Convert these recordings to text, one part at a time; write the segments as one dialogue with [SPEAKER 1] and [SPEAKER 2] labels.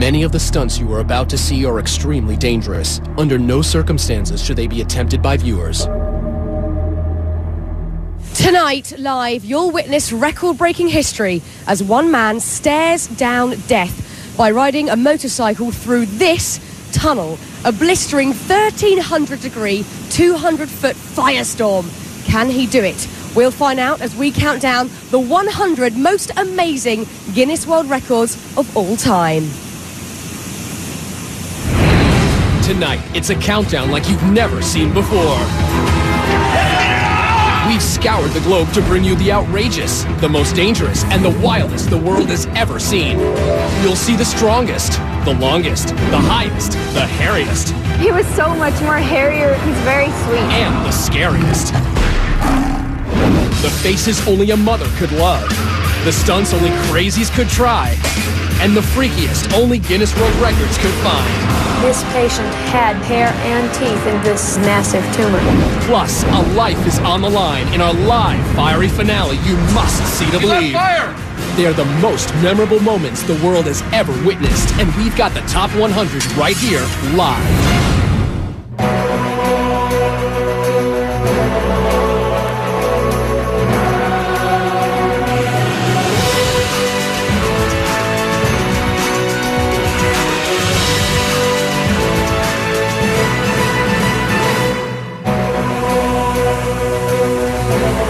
[SPEAKER 1] Many of the stunts you are about to see are extremely dangerous. Under no circumstances should they be attempted by viewers.
[SPEAKER 2] Tonight, live, you'll witness record-breaking history as one man stares down death by riding a motorcycle through this tunnel, a blistering 1,300-degree, 200-foot firestorm. Can he do it? We'll find out as we count down the 100 most amazing Guinness World Records of all time.
[SPEAKER 1] Tonight, it's a countdown like you've never seen before. We've scoured the globe to bring you the outrageous, the most dangerous, and the wildest the world has ever seen. You'll see the strongest, the longest, the highest, the hairiest.
[SPEAKER 3] He was so much more hairier. He's very sweet.
[SPEAKER 1] And the scariest. The faces only a mother could love. The stunts only crazies could try. And the freakiest only Guinness World Records could find.
[SPEAKER 3] This patient had hair and teeth in this massive tumor.
[SPEAKER 1] Plus, a life is on the line in our live fiery finale you must see to believe. They are the most memorable moments the world has ever witnessed, and we've got the top 100 right here, live.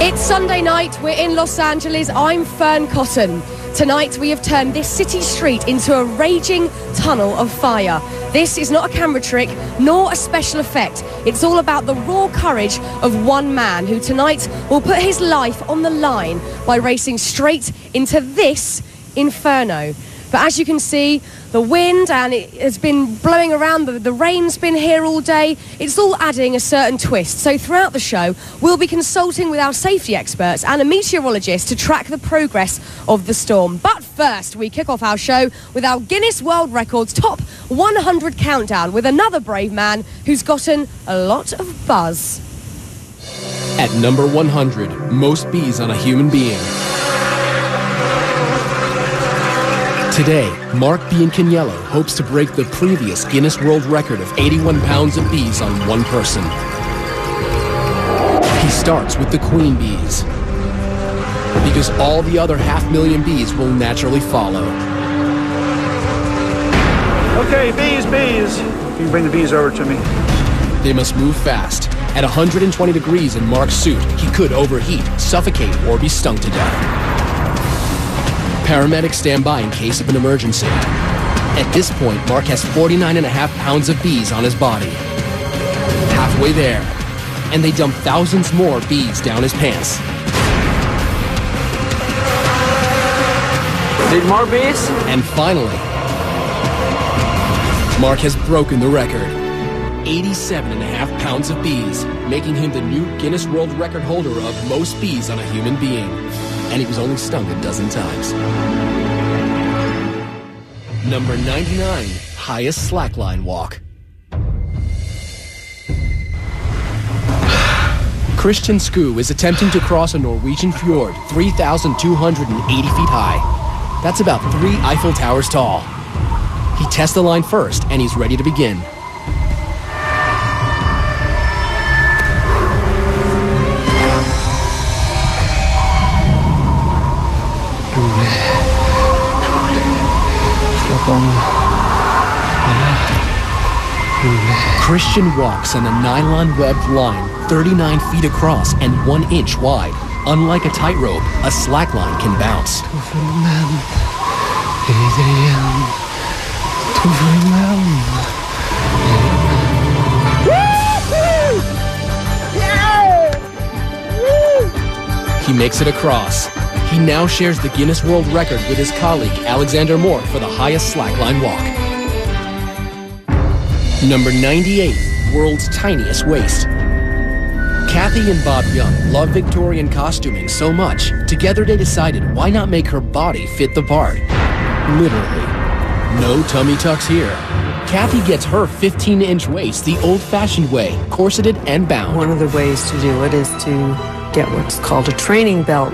[SPEAKER 2] It's Sunday night, we're in Los Angeles, I'm Fern Cotton. Tonight we have turned this city street into a raging tunnel of fire. This is not a camera trick, nor a special effect. It's all about the raw courage of one man who tonight will put his life on the line by racing straight into this inferno. But as you can see, the wind, and it has been blowing around, the rain's been here all day. It's all adding a certain twist. So throughout the show, we'll be consulting with our safety experts and a meteorologist to track the progress of the storm. But first, we kick off our show with our Guinness World Records Top 100 Countdown with another brave man who's gotten a lot of buzz.
[SPEAKER 1] At number 100, most bees on a human being. Today, Mark Biancaniello hopes to break the previous Guinness World Record of 81 pounds of bees on one person. He starts with the queen bees, because all the other 500,000 bees will naturally follow.
[SPEAKER 4] Okay, bees. You can bring the bees over to me.
[SPEAKER 1] They must move fast. At 120 degrees in Mark's suit, he could overheat, suffocate, or be stung to death. Paramedics stand by in case of an emergency. At this point, Mark has 49.5 pounds of bees on his body. Halfway there, and they dump thousands more bees down his pants.
[SPEAKER 4] Need more bees?
[SPEAKER 1] And finally, Mark has broken the record. 87.5 pounds of bees, making him the new Guinness World Record holder of most bees on a human being. And he was only stung a dozen times. Number 99, highest slackline walk. Christian Skue is attempting to cross a Norwegian fjord 3,280 feet high. That's about 3 Eiffel Towers tall. He tests the line first, and he's ready to begin. Christian walks on a nylon-webbed line 39 feet across and 1 inch wide. Unlike a tightrope, a slackline can bounce. He makes it across. He now shares the Guinness World Record with his colleague Alexander Moore for the highest slackline walk. Number 98, world's tiniest waist. Kathy and Bob Young love Victorian costuming so much, together they decided why not make her body fit the part. Literally. No tummy tucks here. Kathy gets her 15-inch waist the old-fashioned way, corseted and bound.
[SPEAKER 5] One of the ways to do it is to get what's called a training belt.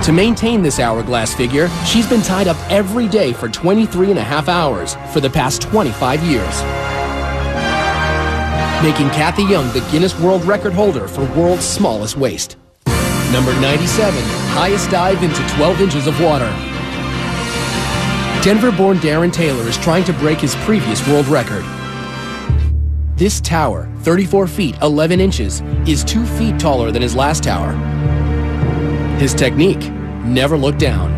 [SPEAKER 1] To maintain this hourglass figure, she's been tied up every day for 23.5 hours for the past 25 years. Making Kathy Young the Guinness World Record holder for world's smallest waist. Number 97, highest dive into 12 inches of water. Denver-born Darren Taylor is trying to break his previous world record. This tower, 34 feet 11 inches, is 2 feet taller than his last tower. His technique, never look down.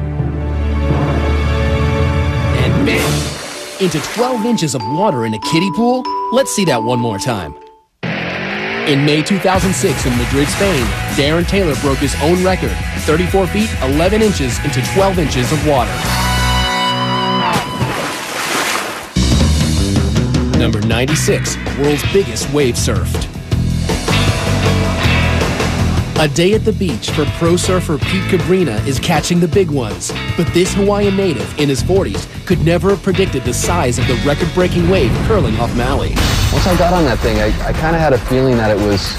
[SPEAKER 1] And bam! Into 12 inches of water in a kiddie pool? Let's see that one more time. In May 2006 in Madrid, Spain, Darren Taylor broke his own record, 34 feet 11 inches into 12 inches of water. Number 96, world's biggest wave surfed. A day at the beach for pro surfer Pete Cabrina is catching the big ones. But this Hawaiian native in his 40s could never have predicted the size of the record-breaking wave curling off Maui.
[SPEAKER 5] Once I got on that thing, I kind of had a feeling that it was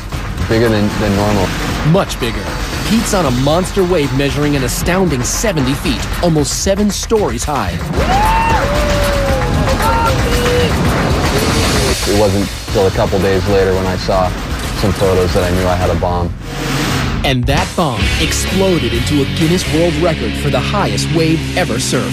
[SPEAKER 5] bigger than normal.
[SPEAKER 1] Much bigger. Pete's on a monster wave measuring an astounding 70 feet, almost 7 stories high.
[SPEAKER 5] It wasn't till a couple days later when I saw some photos that I knew I had a bomb.
[SPEAKER 1] And that bomb exploded into a Guinness World Record for the highest wave ever surfed.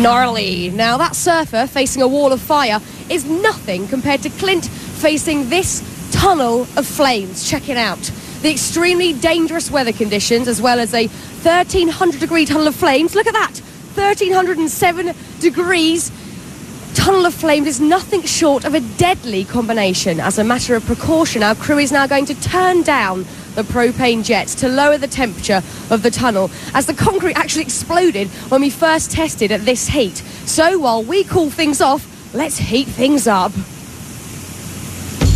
[SPEAKER 2] Gnarly. Now that surfer facing a wall of fire is nothing compared to Clint facing this tunnel of flames. Check it out. The extremely dangerous weather conditions as well as a 1,300 degree tunnel of flames. Look at that. 1,307 degrees. Tunnel of flames is nothing short of a deadly combination. As a matter of precaution, our crew is now going to turn down the propane jets to lower the temperature of the tunnel, as the concrete actually exploded when we first tested at this heat. So while we cool things off, let's heat things up.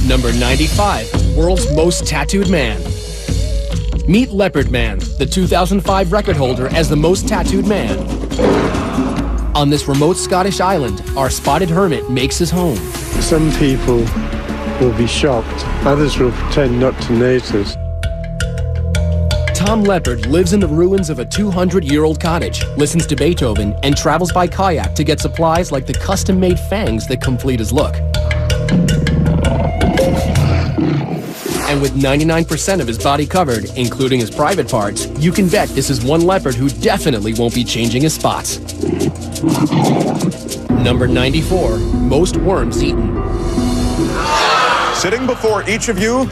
[SPEAKER 1] Number 95, world's most tattooed man. Meet Leopard Man, the 2005 record holder as the most tattooed man. On this remote Scottish island, our spotted hermit makes his home.
[SPEAKER 6] Some people will be shocked. Others will pretend not to notice.
[SPEAKER 1] Tom Leopard lives in the ruins of a 200-year-old cottage, listens to Beethoven, and travels by kayak to get supplies like the custom-made fangs that complete his look. And with 99% of his body covered, including his private parts, you can bet this is one leopard who definitely won't be changing his spots. Number 94, most worms eaten.
[SPEAKER 7] Sitting before each of you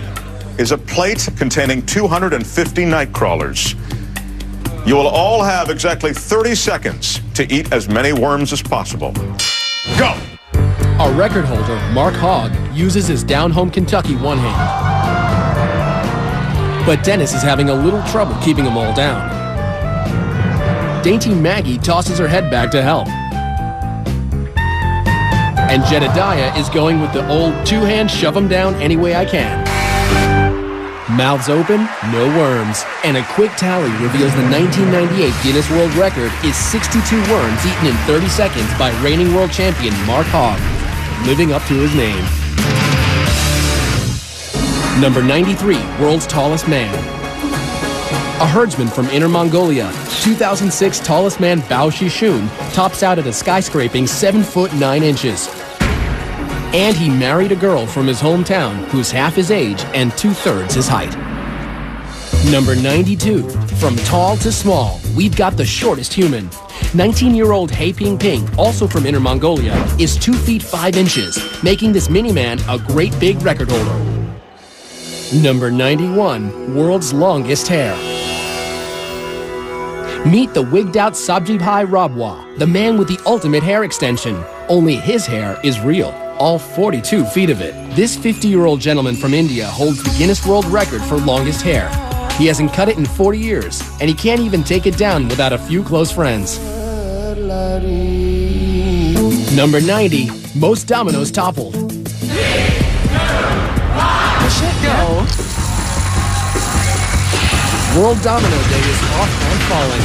[SPEAKER 7] is a plate containing 250 night crawlers. You will all have exactly 30 seconds to eat as many worms as possible. Go!
[SPEAKER 1] Our record holder, Mark Hogg, uses his down-home Kentucky one hand. But Dennis is having a little trouble keeping them all down. Dainty Maggie tosses her head back to help. And Jedediah is going with the old two-hand shove 'em down any way I can. Mouths open, no worms. And a quick tally reveals the 1998 Guinness World Record is 62 worms eaten in 30 seconds by reigning world champion Mark Hogg, living up to his name. Number 93, world's tallest man. A herdsman from Inner Mongolia, 2006 tallest man Bao Shishun tops out at a skyscraping 7 foot 9 inches. And he married a girl from his hometown who's half his age and 2/3 his height. Number 92, from tall to small, we've got the shortest human. 19-year-old He Ping Ping, also from Inner Mongolia, is 2 feet 5 inches, making this mini-man a great big record holder. Number 91, world's longest hair. Meet the wigged-out Sabjibhai Rabwa, the man with the ultimate hair extension. Only his hair is real, all 42 feet of it. This 50-year-old gentleman from India holds the Guinness World Record for longest hair. He hasn't cut it in 40 years, and he can't even take it down without a few close friends. Number 90, most dominoes toppled. Go. World Domino Day is off and falling.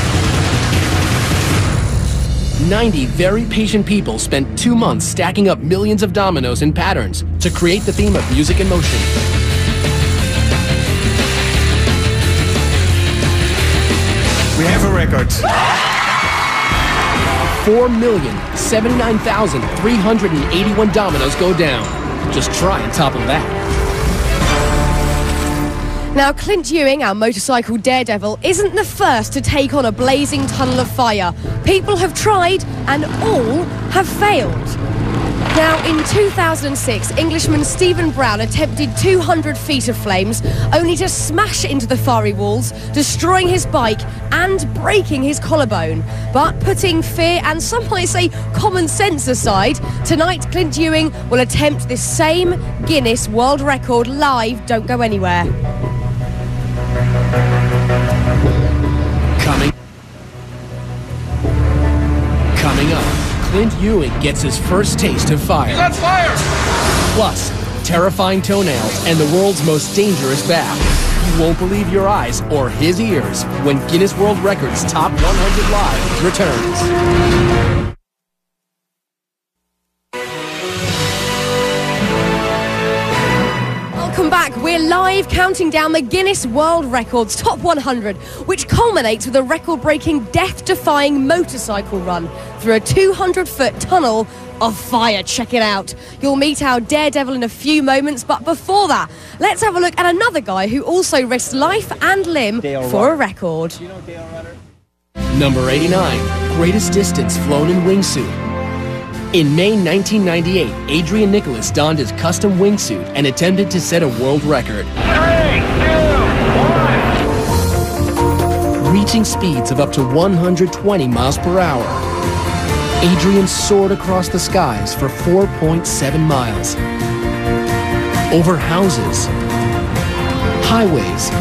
[SPEAKER 1] 90 very patient people spent 2 months stacking up millions of dominoes in patterns to create the theme of music and motion.
[SPEAKER 8] records.
[SPEAKER 1] 4,079,381 dominoes go down. Just try and topple that.
[SPEAKER 2] Now, Clint Ewing, our motorcycle daredevil, isn't the first to take on a blazing tunnel of fire. People have tried, and all have failed. Now, in 2006, Englishman Stephen Brown attempted 200 feet of flames, only to smash into the fiery walls, destroying his bike and breaking his collarbone. But putting fear and some might say common sense aside, tonight Clint Ewing will attempt this same Guinness World Record live. Don't go anywhere.
[SPEAKER 1] Coming up, Clint Ewing gets his first taste of fire.
[SPEAKER 8] You got fire!
[SPEAKER 1] Plus, terrifying toenails and the world's most dangerous bath. You won't believe your eyes or his ears when Guinness World Records Top 100 Live returns.
[SPEAKER 2] Welcome back. We're live counting down the Guinness World Records Top 100, which culminates with a record-breaking, death-defying motorcycle run through a 200-foot tunnel of fire. Check it out. You'll meet our daredevil in a few moments, but before that, let's have a look at another guy who also risked life and limb for a record.
[SPEAKER 1] Number 89, greatest distance flown in wingsuit. In May 1998, Adrian Nicholas donned his custom wingsuit and attempted to set a world record.
[SPEAKER 4] 3, 2, 1.
[SPEAKER 1] Reaching speeds of up to 120 miles per hour. Adrian soared across the skies for 4.7 miles. Over houses, highways,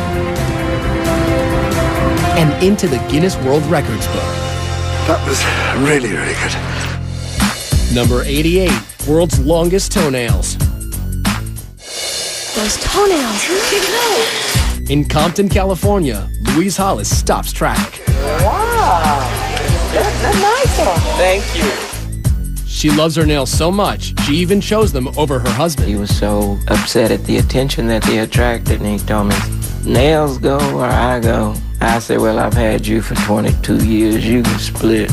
[SPEAKER 1] and into the Guinness World Records book.
[SPEAKER 6] That was really, really good.
[SPEAKER 1] Number 88, world's longest toenails.
[SPEAKER 2] Those toenails, who did know?
[SPEAKER 1] In Compton, California, Louise Hollis stops traffic.
[SPEAKER 9] Wow, that's a nice one. Thank you.
[SPEAKER 1] She loves her nails so much, she even chose them over her husband.
[SPEAKER 9] He was so upset at the attention that they attracted, and he told me, nails go where I go. I said, well, I've had you for 22 years, you can split.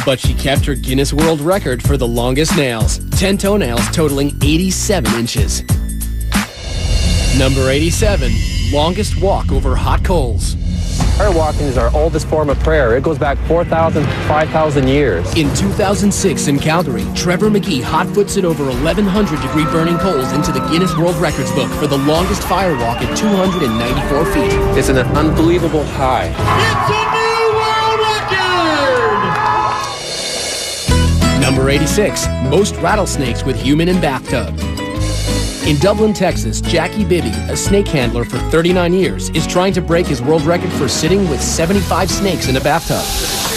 [SPEAKER 1] But she kept her Guinness World Record for the longest nails, 10 toenails totaling 87 inches. Number 87, longest walk over hot coals.
[SPEAKER 5] Prayer walking is our oldest form of prayer. It goes back 4,000, 5,000 years.
[SPEAKER 1] In 2006 in Calgary, Trevor McGee hot-foots it over 1,100-degree burning coals into the Guinness World Records book for the longest fire walk at 294 feet.
[SPEAKER 5] It's an unbelievable high.
[SPEAKER 4] It's a new world record!
[SPEAKER 1] Number 86, most rattlesnakes with human in bathtub. In Dublin, Texas, Jackie Bibby, a snake handler for 39 years, is trying to break his world record for sitting with 75 snakes in a bathtub.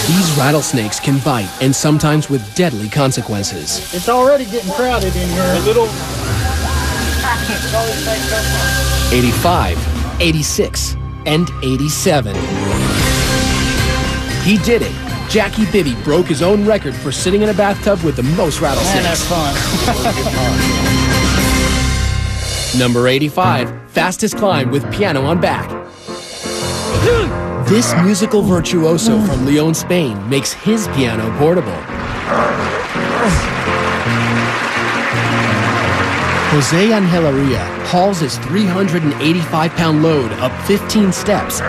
[SPEAKER 1] These rattlesnakes can bite, and sometimes with deadly consequences.
[SPEAKER 4] It's already getting crowded in here. A little.
[SPEAKER 1] 85, 86, and 87. He did it. Jackie Bibby broke his own record for sitting in a bathtub with the most rattlesnakes.
[SPEAKER 4] Man, that's fun.
[SPEAKER 1] Number 85, fastest climb with piano on back. This musical virtuoso from Lyon, Spain, makes his piano portable. Jose Angelaria hauls his 385-pound load up 15 steps.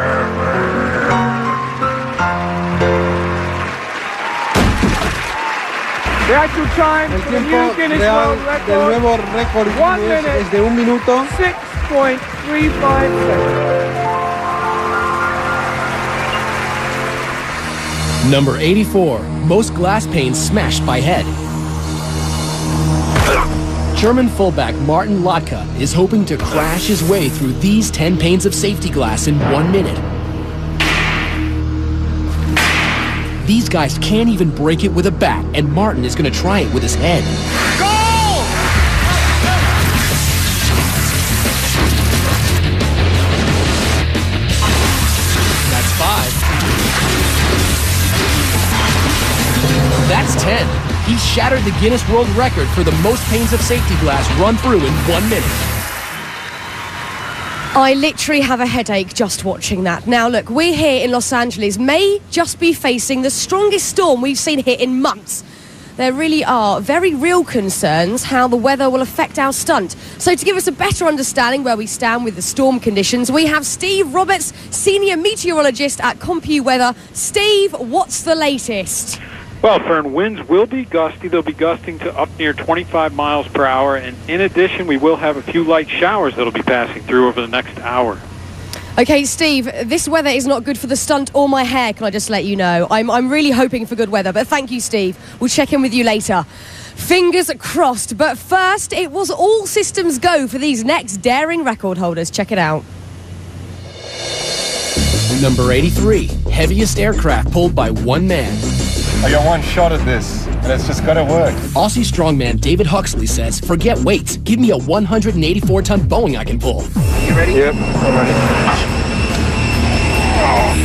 [SPEAKER 4] The actual time for the new Guinness World Record, 1 minute,
[SPEAKER 5] es de 1 minuto,
[SPEAKER 4] 6.35 seconds.
[SPEAKER 1] Number 84, most glass panes smashed by head. German fullback Martin Lotka is hoping to crash his way through these 10 panes of safety glass in 1 minute. These guys can't even break it with a bat, and Martin is going to try it with his head.
[SPEAKER 4] Goal!
[SPEAKER 1] That's 5. That's 10. He shattered the Guinness World Record for the most panes of safety glass run through in 1 minute.
[SPEAKER 2] I literally have a headache just watching that. Now, look, we're here in Los Angeles, may just be facing the strongest storm we've seen here in months. There really are very real concerns how the weather will affect our stunt. So to give us a better understanding where we stand with the storm conditions, we have Steve Roberts, Senior Meteorologist at CompuWeather. Steve, what's the latest?
[SPEAKER 8] Well, Fern, winds will be gusty. They'll be gusting to up near 25 miles per hour. And in addition, we will have a few light showers that'll be passing through over the next hour.
[SPEAKER 2] Okay, Steve, this weather is not good for the stunt or my hair, can I just let you know. I'm really hoping for good weather, but thank you, Steve. We'll check in with you later. Fingers crossed, but first, it was all systems go for these next daring record holders. Check it out.
[SPEAKER 1] Number 83, heaviest aircraft pulled by one man.
[SPEAKER 10] I got one shot at this, and it's just gotta work.
[SPEAKER 1] Aussie strongman David Huxley says, forget weights, give me a 184-ton Boeing I can pull.
[SPEAKER 10] You ready? Yep, I'm ready.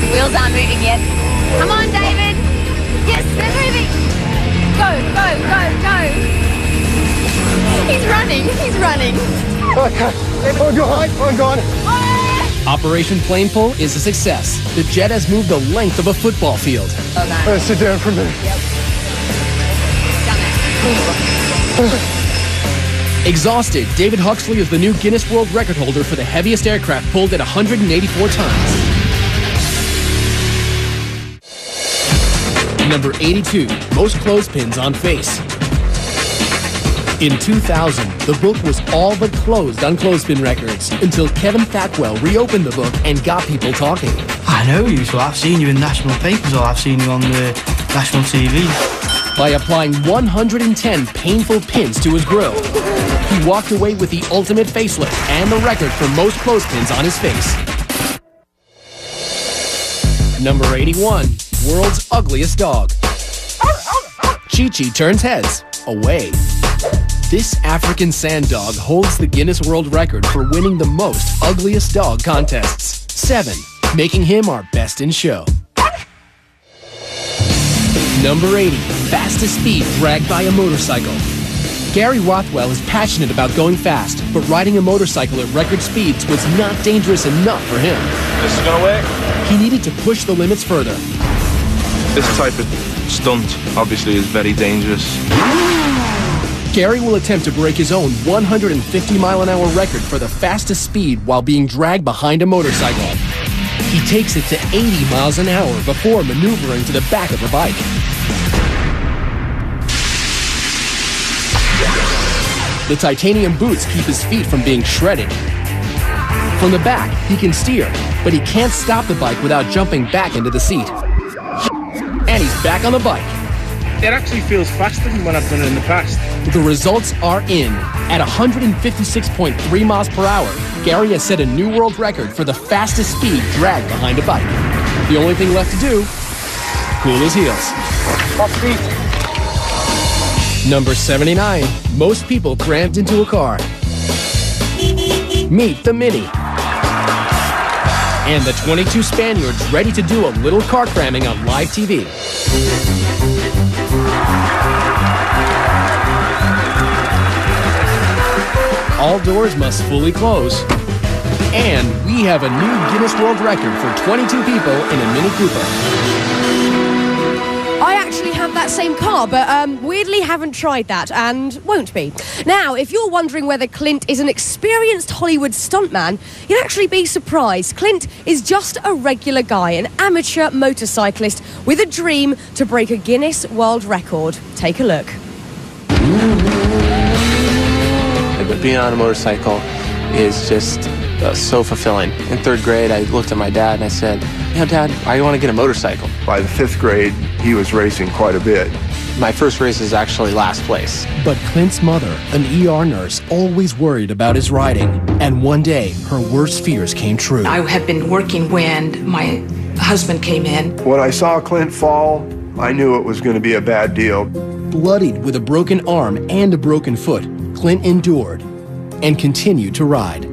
[SPEAKER 11] The wheels aren't moving yet. Come on, David. Yes, they're moving. Go, go, go, go. He's running.
[SPEAKER 10] Okay, hold your height, I'm gone.
[SPEAKER 1] Operation Plane Pull is a success. The jet has moved the length of a football field.
[SPEAKER 10] Okay. Sit down for a minute.
[SPEAKER 11] Yep. Done it.
[SPEAKER 1] Exhausted, David Huxley is the new Guinness World Record holder for the heaviest aircraft pulled at 184 tons. Number 82, most clothespins on face. In 2000, the book was all but closed on clothespin records until Kevin Thackwell reopened the book and got people talking.
[SPEAKER 12] I know you, so I've seen you in national papers or I've seen you on the national TV.
[SPEAKER 1] By applying 110 painful pins to his grill, he walked away with the ultimate facelift and the record for most clothespins on his face. Number 81, world's ugliest dog. Chi-Chi turns heads away. This African sand dog holds the Guinness World Record for winning the most ugliest dog contests, 7, making him our best in show. Number 80, fastest speed dragged by a motorcycle. Gary Rothwell is passionate about going fast, but riding a motorcycle at record speeds was not dangerous enough for him.
[SPEAKER 10] This is gonna work?
[SPEAKER 1] He needed to push the limits further.
[SPEAKER 13] This type of stunt obviously is very dangerous.
[SPEAKER 1] Gary will attempt to break his own 150-mile-an-hour record for the fastest speed while being dragged behind a motorcycle. He takes it to 80 miles an hour before maneuvering to the back of the bike. The titanium boots keep his feet from being shredded. From the back, he can steer, but he can't stop the bike without jumping back into the seat. And he's back on the bike.
[SPEAKER 14] It actually feels faster than when I've done it in the past.
[SPEAKER 1] The results are in. At 156.3 miles per hour, Gary has set a new world record for the fastest speed dragged behind a bike. The only thing left to do, cool his heels. Number 79, most people crammed into a car. Meet the Mini. And the 22 Spaniards ready to do a little car cramming on live TV. All doors must fully close. And we have a new Guinness World Record for 22 people in a Mini Cooper.
[SPEAKER 2] I actually have that same car, but weirdly haven't tried that and won't be. Now, if you're wondering whether Clint is an experienced Hollywood stuntman, you'd actually be surprised. Clint is just a regular guy, an amateur motorcyclist with a dream to break a Guinness World Record. Take a look.
[SPEAKER 15] But being on a motorcycle is just so fulfilling. In 3rd grade, I looked at my dad and I said, you know, Dad, I want to get a motorcycle.
[SPEAKER 16] By the 5th grade, he was racing quite a bit.
[SPEAKER 15] My first race is actually last place.
[SPEAKER 1] But Clint's mother, an ER nurse, always worried about his riding. And one day, her worst fears came true.
[SPEAKER 17] I had been working when my husband came in.
[SPEAKER 16] When I saw Clint fall, I knew it was going to be a bad deal.
[SPEAKER 1] Bloodied with a broken arm and a broken foot, Clint endured and continued to ride.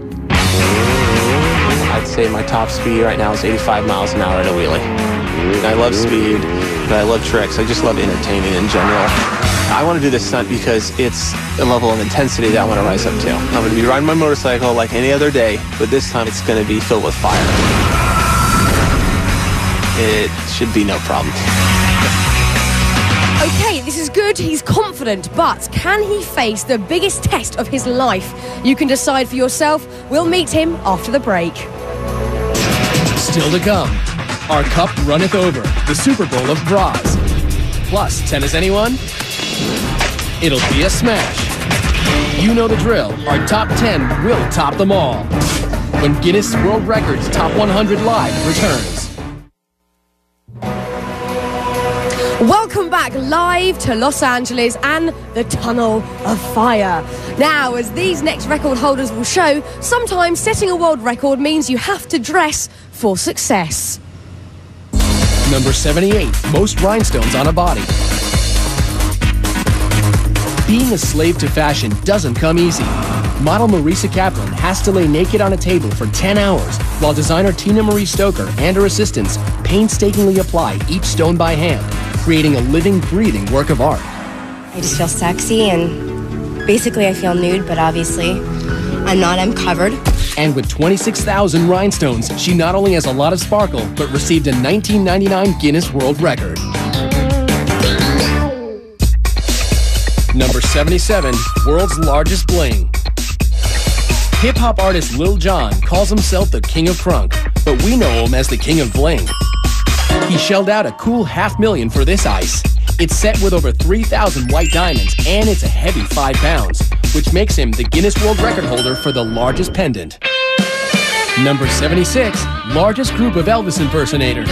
[SPEAKER 15] I'd say my top speed right now is 85 miles an hour at a wheelie. I love speed. but I love tricks. I just love entertaining in general. I want to do this stunt because it's a level of intensity that I want to rise up to. I'm going to be riding my motorcycle like any other day, but this time it's going to be filled with fire. It should be no problem.
[SPEAKER 2] Okay, this is good, he's confident, but can he face the biggest test of his life? You can decide for yourself. We'll meet him after the break.
[SPEAKER 1] Still to come, our cup runneth over, the Super Bowl of bras. Plus, tennis anyone? It'll be a smash. You know the drill, our top 10 will top them all. When Guinness World Records Top 100 Live returns.
[SPEAKER 2] Welcome back live to Los Angeles and the Tunnel of Fire. Now, as these next record holders will show, sometimes setting a world record means you have to dress for success.
[SPEAKER 1] Number 78, most rhinestones on a body. Being a slave to fashion doesn't come easy. Model Marisa Kaplan has to lay naked on a table for 10 hours, while designer Tina Marie Stoker and her assistants painstakingly apply each stone by hand, creating a living, breathing work of art.
[SPEAKER 18] I just feel sexy and basically I feel nude, but obviously I'm not, I'm covered.
[SPEAKER 1] And with 26,000 rhinestones, she not only has a lot of sparkle, but received a 1999 Guinness World Record. Number 77, world's largest bling. Hip-hop artist Lil Jon calls himself the King of Crunk, but we know him as the King of Bling. He shelled out a cool $500,000 for this ice. It's set with over 3,000 white diamonds, and it's a heavy 5 pounds, which makes him the Guinness World Record holder for the largest pendant. Number 76, largest group of Elvis impersonators.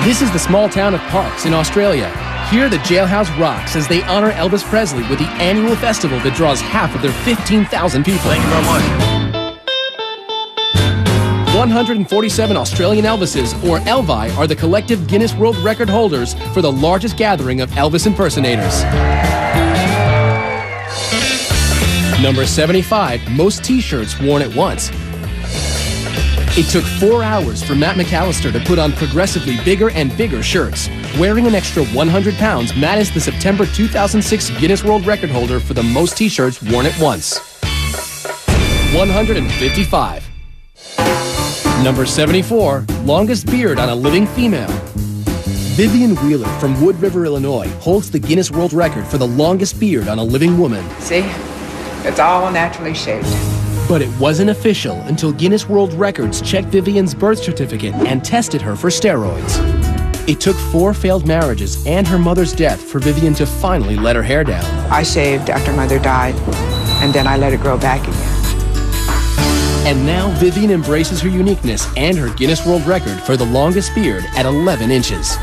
[SPEAKER 1] This is the small town of Parkes in Australia. Here, the jailhouse rocks as they honor Elvis Presley with the annual festival that draws half of their 15,000 people.
[SPEAKER 10] Thank you very much.
[SPEAKER 1] 147 Australian Elvises, or Elvi, are the collective Guinness World Record holders for the largest gathering of Elvis impersonators. Number 75, most t-shirts worn at once. It took 4 hours for Matt McAllister to put on progressively bigger and bigger shirts. Wearing an extra 100 pounds, Matt is the September 2006 Guinness World Record holder for the most t-shirts worn at once. 155. Number 74, longest beard on a living female. Vivian Wheeler from Wood River, Illinois, holds the Guinness World Record for the longest beard on a living woman.
[SPEAKER 19] See, it's all naturally shaved.
[SPEAKER 1] But it wasn't official until Guinness World Records checked Vivian's birth certificate and tested her for steroids. It took 4 failed marriages and her mother's death for Vivian to finally let her hair down.
[SPEAKER 19] I shaved after Mother died, and then I let it grow back again.
[SPEAKER 1] And now Vivian embraces her uniqueness and her Guinness World Record for the longest beard at 11 inches.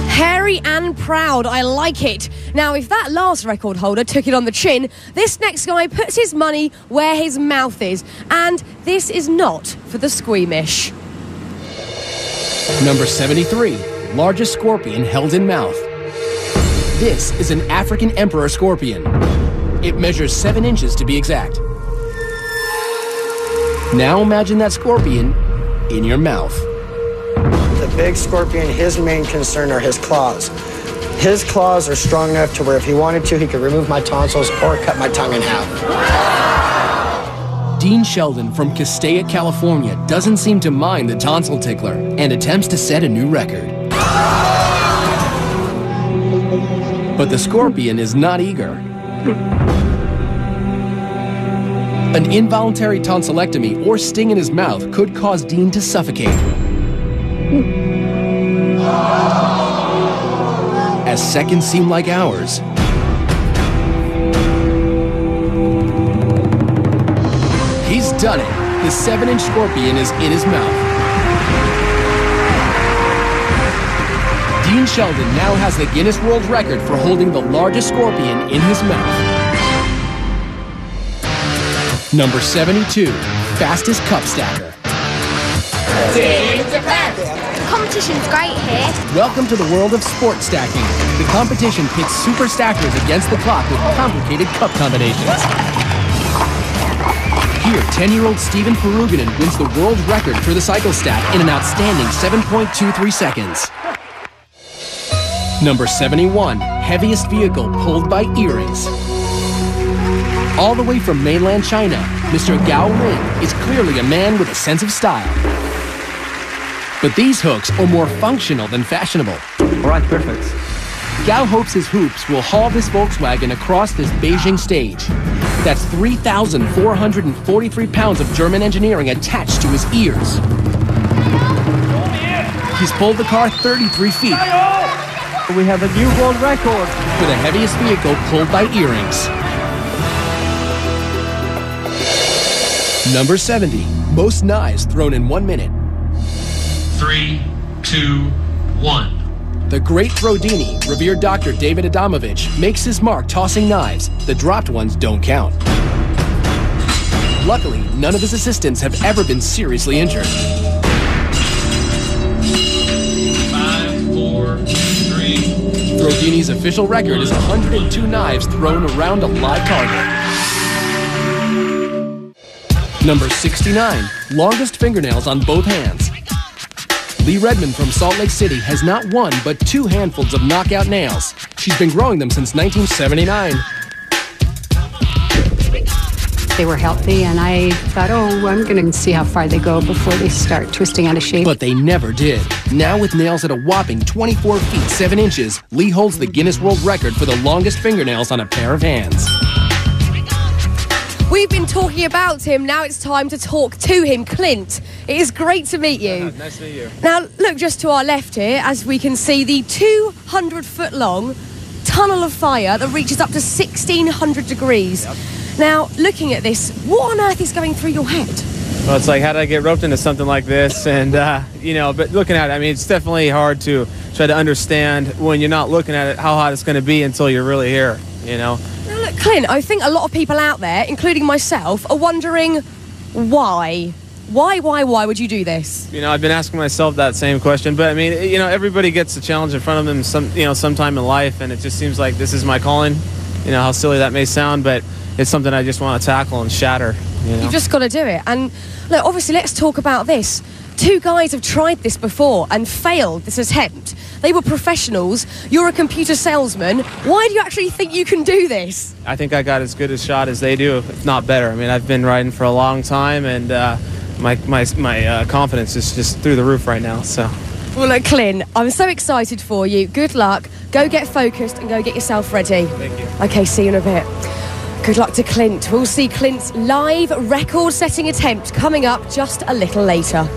[SPEAKER 2] Hairy and proud, I like it. Now, if that last record holder took it on the chin, this next guy puts his money where his mouth is. And this is not for the squeamish.
[SPEAKER 1] Number 73, largest scorpion held in mouth. This is an African emperor scorpion. It measures 7 inches to be exact. Now imagine that scorpion in your mouth.
[SPEAKER 20] The big scorpion, his main concern are his claws. His claws are strong enough to where if he wanted to, he could remove my tonsils or cut my tongue in half.
[SPEAKER 1] Dean Sheldon from Castaic, California doesn't seem to mind the tonsil tickler and attempts to set a new record. But the scorpion is not eager. An involuntary tonsillectomy or sting in his mouth could cause Dean to suffocate. As seconds seem like hours, he's done it. The 7-inch scorpion is in his mouth. Dean Sheldon now has the Guinness World Record for holding the largest scorpion in his mouth. Number 72, fastest cup stacker.
[SPEAKER 11] The competition's great here.
[SPEAKER 1] Welcome to the world of sport stacking. The competition pits super stackers against the clock with complicated cup combinations. Here, 10-year-old Steven Peruganen wins the world record for the cycle stack in an outstanding 7.23 seconds. Number 71, heaviest vehicle pulled by earrings. All the way from mainland China, Mr. Gao Ling is clearly a man with a sense of style. But these hooks are more functional than fashionable.
[SPEAKER 21] All right, perfect.
[SPEAKER 1] Gao hopes his hoops will haul this Volkswagen across this Beijing stage. That's 3,443 pounds of German engineering attached to his ears. He's pulled the car 33 feet.
[SPEAKER 21] We have a new world record
[SPEAKER 1] for the heaviest vehicle pulled by earrings. Number 70, most knives thrown in 1 minute.
[SPEAKER 22] 3, 2, 1.
[SPEAKER 1] The great Throdini, revered Dr. David Adamovich, makes his mark tossing knives. The dropped ones don't count. Luckily, none of his assistants have ever been seriously injured.
[SPEAKER 22] 5, 4, 3.
[SPEAKER 1] Throdini's official record is 102 knives thrown around a live target. Number 69, longest fingernails on both hands. Lee Redmond from Salt Lake City has not one but 2 handfuls of knockout nails. She's been growing them since 1979.
[SPEAKER 23] They were healthy, and I thought, oh, I'm going to see how far they go before they start twisting out of shape.
[SPEAKER 1] But they never did. Now with nails at a whopping 24 feet 7 inches, Lee holds the Guinness World Record for the longest fingernails on a pair of hands.
[SPEAKER 2] We've been talking about him, now it's time to talk to him. Clint, it is great to meet you.
[SPEAKER 21] Nice to meet you.
[SPEAKER 2] Now, look just to our left here, as we can see the 200-foot-long tunnel of fire that reaches up to 1,600 degrees. Yep. Now, looking at this, what on earth is going through your head?
[SPEAKER 21] Well, it's like, how did I get roped into something like this? And, you know, but looking at it, I mean, it's definitely hard to try to understand when you're not looking at it how hot it's going to be until you're really here, you know?
[SPEAKER 2] Now, look, Clint, I think a lot of people out there, including myself, are wondering why. Why would you do this?
[SPEAKER 21] You know, I've been asking myself that same question, but I mean, you know, everybody gets a challenge in front of them sometime in life, and it just seems like this is my calling. You know, how silly that may sound, but it's something I just want to tackle and shatter. You know?
[SPEAKER 2] You've just got to do it. And look, obviously, let's talk about this. 2 guys have tried this before and failed this attempt. They were professionals. You're a computer salesman. Why do you actually think you can do this?
[SPEAKER 21] I think I got as good a shot as they do, if not better. I mean, I've been riding for a long time, and my confidence is just through the roof right now. So.
[SPEAKER 2] Well, look, Clint, I'm so excited for you. Good luck. Go get focused and go get yourself ready.
[SPEAKER 21] Thank you.
[SPEAKER 2] Okay, see you in a bit. Good luck to Clint. We'll see Clint's live record-setting attempt coming up just a little later.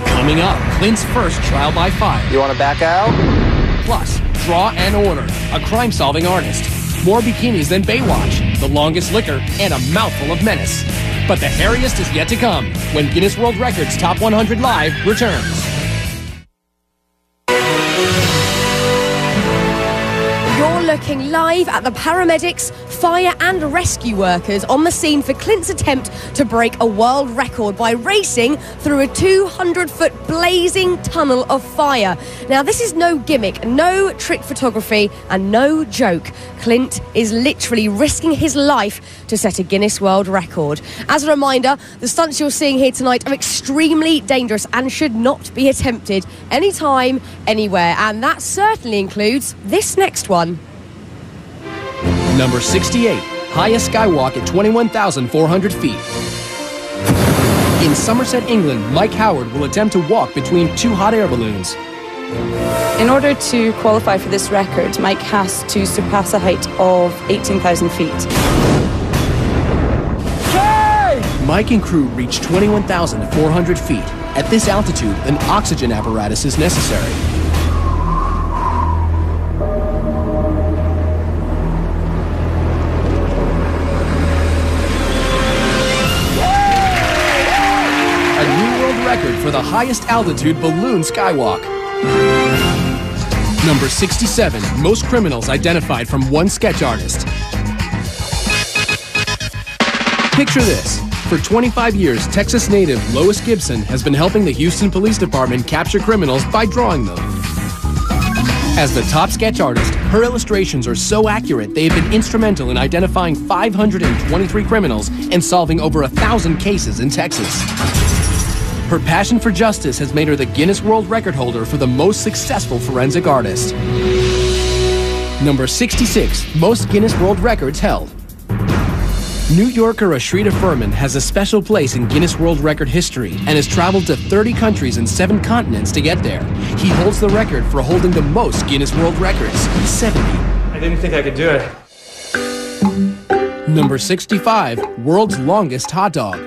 [SPEAKER 1] Coming up, Clint's first trial by fire.
[SPEAKER 15] You want to back out?
[SPEAKER 1] Plus, Draw and Order, a crime-solving artist. More bikinis than Baywatch, the longest liquor, and a mouthful of menace. But the hairiest is yet to come when Guinness World Records Top 100 Live returns.
[SPEAKER 2] Looking live at the paramedics, fire and rescue workers on the scene for Clint's attempt to break a world record by racing through a 200-foot blazing tunnel of fire. Now, this is no gimmick, no trick photography, and no joke. Clint is literally risking his life to set a Guinness World Record. As a reminder, the stunts you're seeing here tonight are extremely dangerous and should not be attempted anytime, anywhere. And that certainly includes this next one.
[SPEAKER 1] Number 68, highest skywalk at 21,400 feet. In Somerset, England, Mike Howard will attempt to walk between 2 hot air balloons.
[SPEAKER 24] In order to qualify for this record, Mike has to surpass a height of 18,000 feet.
[SPEAKER 1] Mike and crew reach 21,400 feet. At this altitude, an oxygen apparatus is necessary. Record for the highest altitude balloon skywalk. Number 67, most criminals identified from one sketch artist. Picture this. For 25 years, Texas native Lois Gibson has been helping the Houston Police Department capture criminals by drawing them. As the top sketch artist, Her illustrations are so accurate, they have been instrumental in identifying 523 criminals and solving over 1,000 cases in Texas. Her passion for justice has made her the Guinness World Record holder for the most successful forensic artist. Number 66, most Guinness World Records held. New Yorker Ashrita Furman has a special place in Guinness World Record history and has traveled to 30 countries and 7 continents to get there. He holds the record for holding the most Guinness World Records, 70.
[SPEAKER 14] I didn't think I could do it.
[SPEAKER 1] Number 65, world's longest hot dog.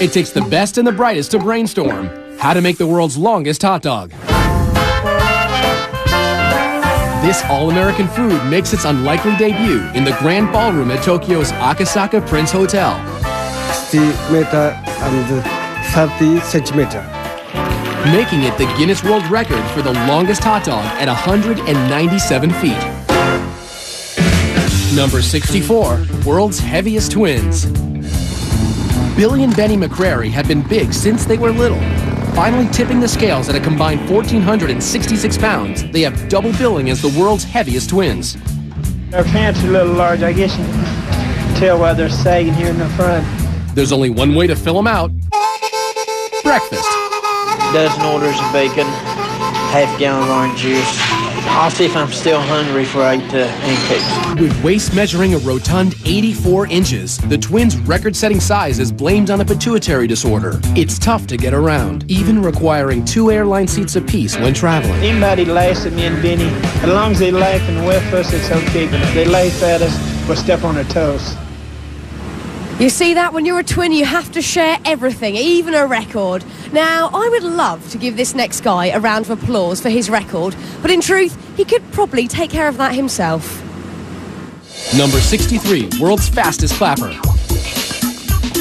[SPEAKER 1] It takes the best and the brightest to brainstorm how to make the world's longest hot dog. This all-American food makes its unlikely debut in the Grand Ballroom at Tokyo's Akasaka Prince Hotel.
[SPEAKER 4] 60 meter and 30 centimeter.
[SPEAKER 1] Making it the Guinness World Record for the longest hot dog at 197 feet. Number 64, world's heaviest twins. Billy and Benny McCrary have been big since they were little. Finally tipping the scales at a combined 1,466 pounds, they have double billing as the world's heaviest twins.
[SPEAKER 3] Their pants are a little large. I guess you can tell why they're sagging here in the front.
[SPEAKER 1] There's only one way to fill them out. Breakfast.
[SPEAKER 3] Dozen orders of bacon, half-gallon of orange juice. I'll see if I'm still hungry before I eat the pancakes.
[SPEAKER 1] With waist measuring a rotund 84 inches, the twins' record-setting size is blamed on a pituitary disorder. It's tough to get around, even requiring 2 airline seats apiece when traveling.
[SPEAKER 3] Anybody laughs at me and Benny, as long as they laugh and with us, it's okay. But if they laugh at us, we'll step on their toes.
[SPEAKER 2] You see that? When you're a twin, you have to share everything, even a record. Now, I would love to give this next guy a round of applause for his record, but in truth, he could probably take care of that himself.
[SPEAKER 1] Number 63, world's fastest clapper.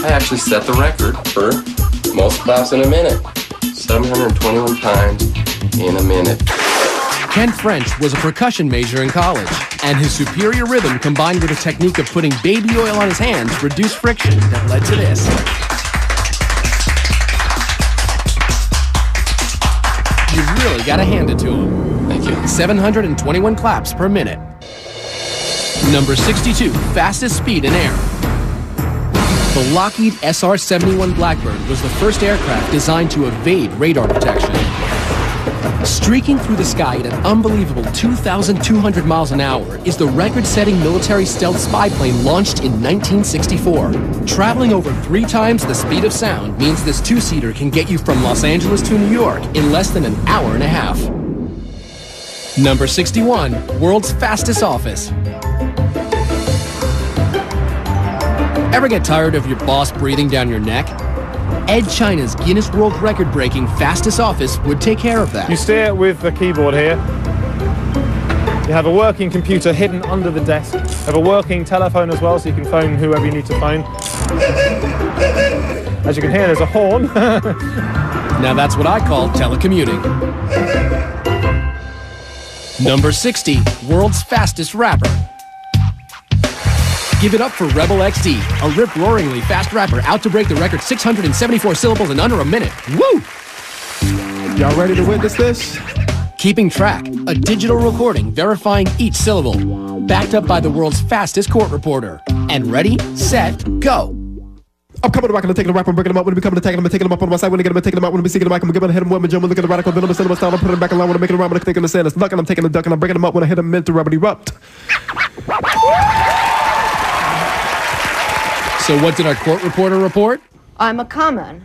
[SPEAKER 6] I actually set the record for most claps in a minute. 721 times in a minute.
[SPEAKER 1] Ken French was a percussion major in college, and his superior rhythm combined with a technique of putting baby oil on his hands reduced friction that led to this. You've really got to hand it to him.
[SPEAKER 6] Thank you.
[SPEAKER 1] 721 claps per minute. Number 62, fastest speed in air. The Lockheed SR-71 Blackbird was the first aircraft designed to evade radar detection. Streaking through the sky at an unbelievable 2,200 miles an hour is the record-setting military stealth spy plane launched in 1964. Traveling over 3 times the speed of sound means this 2-seater can get you from Los Angeles to New York in less than an hour and a half. Number 61, world's fastest office. Ever get tired of your boss breathing down your neck? Ed China's Guinness World Record-breaking fastest office would take care of that.
[SPEAKER 14] You steer with the keyboard here. You have a working computer hidden under the desk. You have a working telephone as well, so you can phone whoever you need to phone. As you can hear, there's a horn.
[SPEAKER 1] Now that's what I call telecommuting. Number 60, world's fastest rapper. Give it up for Rebel XD, a rip-roaringly fast rapper out to break the record 674 syllables in under a minute. Woo!
[SPEAKER 4] Y'all ready to witness this?
[SPEAKER 1] Keeping track, a digital recording verifying each syllable, backed up by the world's fastest court reporter. And ready, set, go.
[SPEAKER 4] I'm coming back and I'm taking a rap, I'm breaking them up. When we come to taking them, I'm taking them up on my side. When I get them, I'm taking them out. When I'm seeking them back, I'm giving hit them with my jump. Look at the radical, then I'm cinema style. I'm putting them back in line. When I'm making a rhyme, I'm thinking the sand. It's luck and I'm taking a duck and I'm breaking them up. When I hit them, meant to rub erupt.
[SPEAKER 1] So what did our court reporter report?
[SPEAKER 7] I'm a common.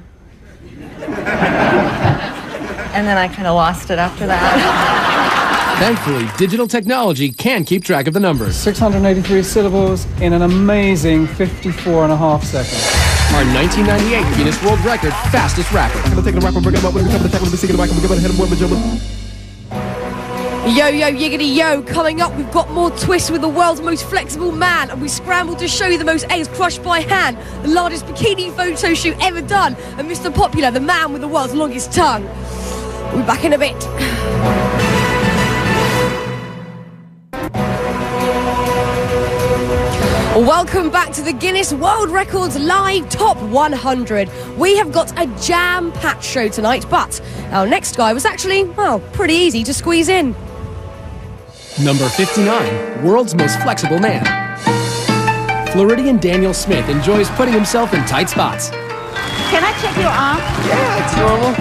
[SPEAKER 7] And then I kind of lost it after that.
[SPEAKER 1] Thankfully, digital technology can keep track of the numbers.
[SPEAKER 9] 683 syllables in an amazing 54.5 seconds.
[SPEAKER 1] Our 1998 Guinness World Record fastest rapper.
[SPEAKER 4] I'm gonna take the rap, I'm breaking them up. When we come to tackle, I'm seeking them back. I'm giving hit them with my jump.
[SPEAKER 2] Yo, yo, yiggity, yo. Coming up, we've got more twists with the world's most flexible man, and we scrambled to show you the most eggs crushed by hand, the largest bikini photo shoot ever done, and Mr. Popular, the man with the world's longest tongue. We'll be back in a bit. Welcome back to the Guinness World Records Live Top 100. We have got a jam-packed show tonight, but our next guy was actually, well, pretty easy to squeeze in.
[SPEAKER 1] Number 59, world's most flexible man. Floridian Daniel Smith enjoys putting himself in tight spots.
[SPEAKER 11] Can I check your arm?
[SPEAKER 1] Yeah, it's normal.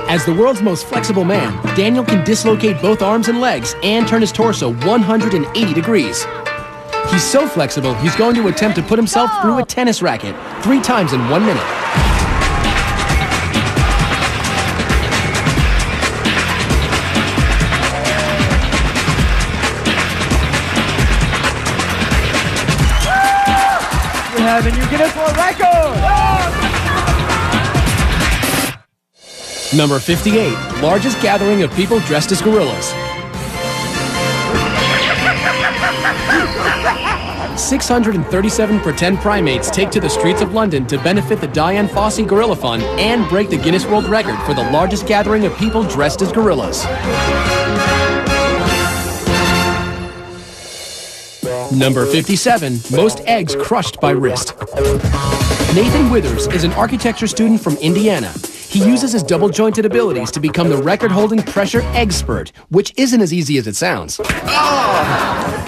[SPEAKER 1] As the world's most flexible man, Daniel can dislocate both arms and legs and turn his torso 180 degrees. He's so flexible, he's going to attempt to put himself through a tennis racket 3 times in 1 minute.
[SPEAKER 5] We have a new Guinness World Record!
[SPEAKER 1] Number 58, largest gathering of people dressed as gorillas. 637 pretend primates take to the streets of London to benefit the Dian Fossey Gorilla Fund and break the Guinness World Record for the largest gathering of people dressed as gorillas. Number 57, most eggs crushed by wrist. Nathan Withers is an architecture student from Indiana. He uses his double-jointed abilities to become the record-holding pressure egg spurt, which isn't as easy as it sounds.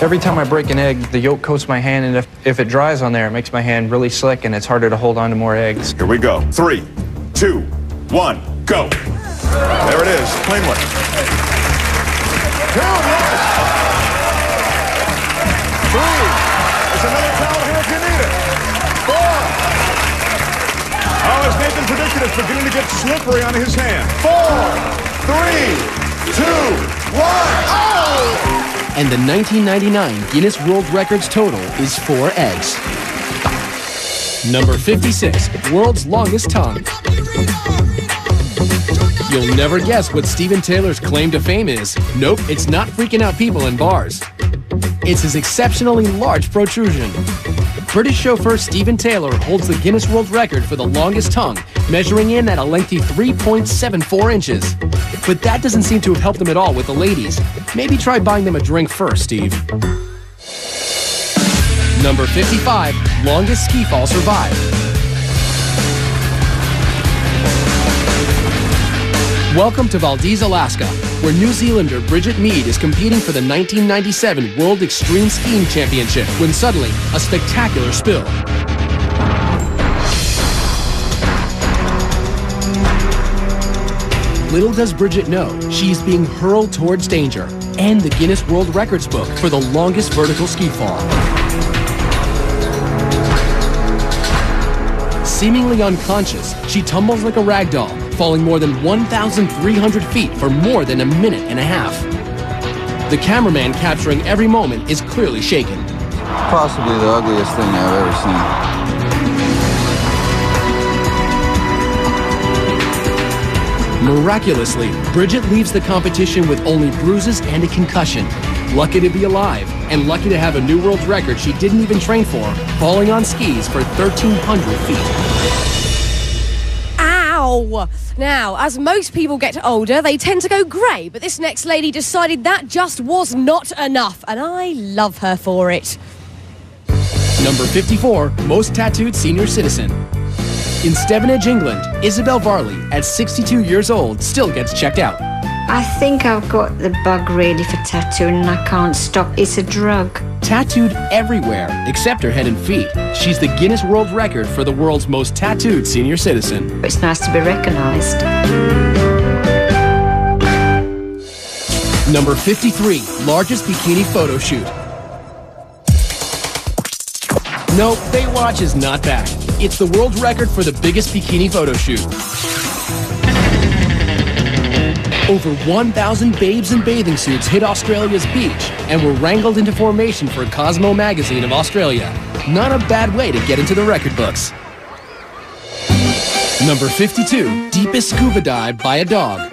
[SPEAKER 8] Every time I break an egg, the yolk coats my hand, and if it dries on there, it makes my hand really slick, and it's harder to hold on to more eggs.
[SPEAKER 10] Here we go. 3, 2, 1, go. There it is. Plain one. 2, yes. 3. There's another towel here if you need it. 4. Oh, as Nathan predicted, it's beginning to get slippery on his hand. 4, 3, 2, 1. Oh!
[SPEAKER 1] And the 1999 Guinness World Records total is 4 eggs. Number 56, world's longest tongue. You'll never guess what Steven Taylor's claim to fame is. Nope, it's not freaking out people in bars. It's his exceptionally large protrusion. British chauffeur Steven Taylor holds the Guinness World Record for the longest tongue, measuring in at a lengthy 3.74 inches. But that doesn't seem to have helped him at all with the ladies. Maybe try buying them a drink first, Steve. Number 55, longest ski fall survived. Welcome to Valdez, Alaska, where New Zealander Bridget Mead is competing for the 1997 World Extreme Skiing Championship when suddenly a spectacular spill. Little does Bridget know, she's being hurled towards danger and the Guinness World Records book for the longest vertical ski fall. Seemingly unconscious, she tumbles like a rag doll, falling more than 1,300 feet for more than a minute and a half. The cameraman capturing every moment is clearly shaken.
[SPEAKER 12] Possibly the ugliest thing I've ever seen.
[SPEAKER 1] Miraculously, Bridget leaves the competition with only bruises and a concussion. Lucky to be alive, and lucky to have a new world record she didn't even train for, falling on skis for 1,300 feet.
[SPEAKER 2] Ow! Now, as most people get older, they tend to go grey, but this next lady decided that just was not enough, and I love her for it.
[SPEAKER 1] Number 54, most tattooed senior citizen. In Stevenage, England, Isabel Varley, at 62 years old, still gets checked out.
[SPEAKER 23] I think I've got the bug really for tattooing and I can't stop. It's a drug.
[SPEAKER 1] Tattooed everywhere, except her head and feet. She's the Guinness World Record for the world's most tattooed senior citizen.
[SPEAKER 23] It's nice to be recognised.
[SPEAKER 1] Number 53, largest bikini photo shoot. No, Baywatch is not back. It's the world record for the biggest bikini photo shoot. Over 1,000 babes in bathing suits hit Australia's beach and were wrangled into formation for Cosmo magazine of Australia. Not a bad way to get into the record books. Number 52, deepest scuba dive by a dog.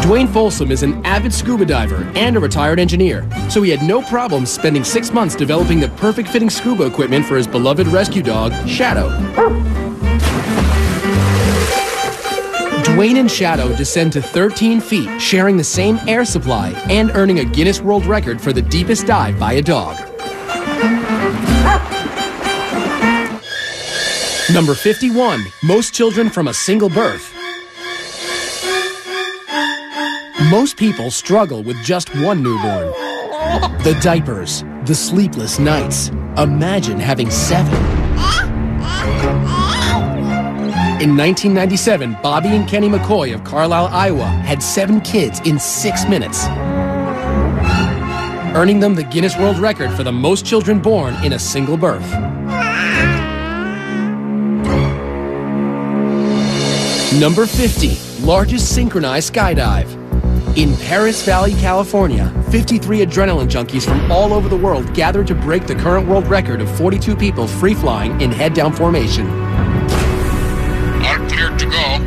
[SPEAKER 1] Dwayne Folsom is an avid scuba diver and a retired engineer, so he had no problem spending 6 months developing the perfect fitting scuba equipment for his beloved rescue dog, Shadow. Dwayne and Shadow descend to 13 feet, sharing the same air supply and earning a Guinness World Record for the deepest dive by a dog. Number 51, most children from a single birth. Most people struggle with just one newborn. The diapers, the sleepless nights. Imagine having 7. In 1997, Bobby and Kenny McCoy of Carlisle, Iowa had 7 kids in 6 minutes, earning them the Guinness World Record for the most children born in a single birth. Number 50, largest synchronized skydive. In Paris Valley, California, 53 adrenaline junkies from all over the world gathered to break the current world record of 42 people free-flying in head-down formation.
[SPEAKER 22] Are cleared to go.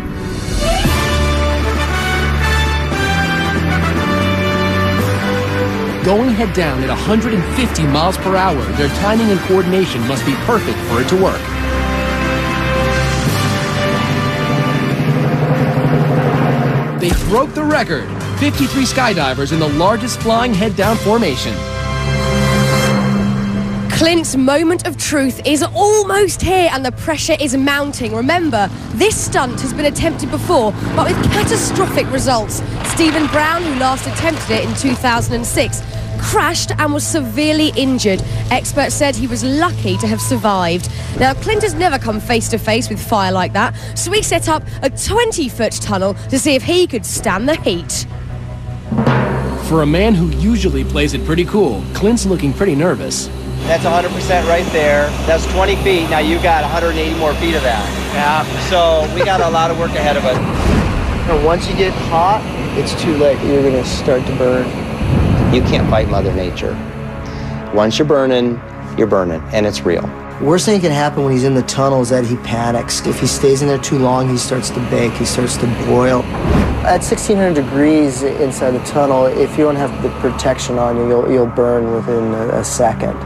[SPEAKER 1] Going head-down at 150 miles per hour, their timing and coordination must be perfect for it to work. They broke the record. 53 skydivers in the largest flying head-down formation.
[SPEAKER 2] Clint's moment of truth is almost here and the pressure is mounting. Remember, this stunt has been attempted before, but with catastrophic results. Stephen Brown, who last attempted it in 2006, crashed and was severely injured. Experts said he was lucky to have survived. Now, Clint has never come face to face with fire like that, so he set up a 20-foot tunnel to see if he could stand the heat.
[SPEAKER 1] For a man who usually plays it pretty cool, Clint's looking pretty nervous.
[SPEAKER 13] That's 100% right there. That's 20 feet. Now you got 180 more feet of that. Yeah. So we got a lot of work ahead of us.
[SPEAKER 20] And once you get hot, it's too late. You're going to start to burn.
[SPEAKER 13] You can't fight Mother Nature. Once you're burning, and it's real.
[SPEAKER 20] Worst thing that can happen when he's in the tunnel is that he panics. If he stays in there too long, he starts to bake, he starts to boil. At 1600 degrees inside the tunnel, if you don't have the protection on you, you'll burn within a second.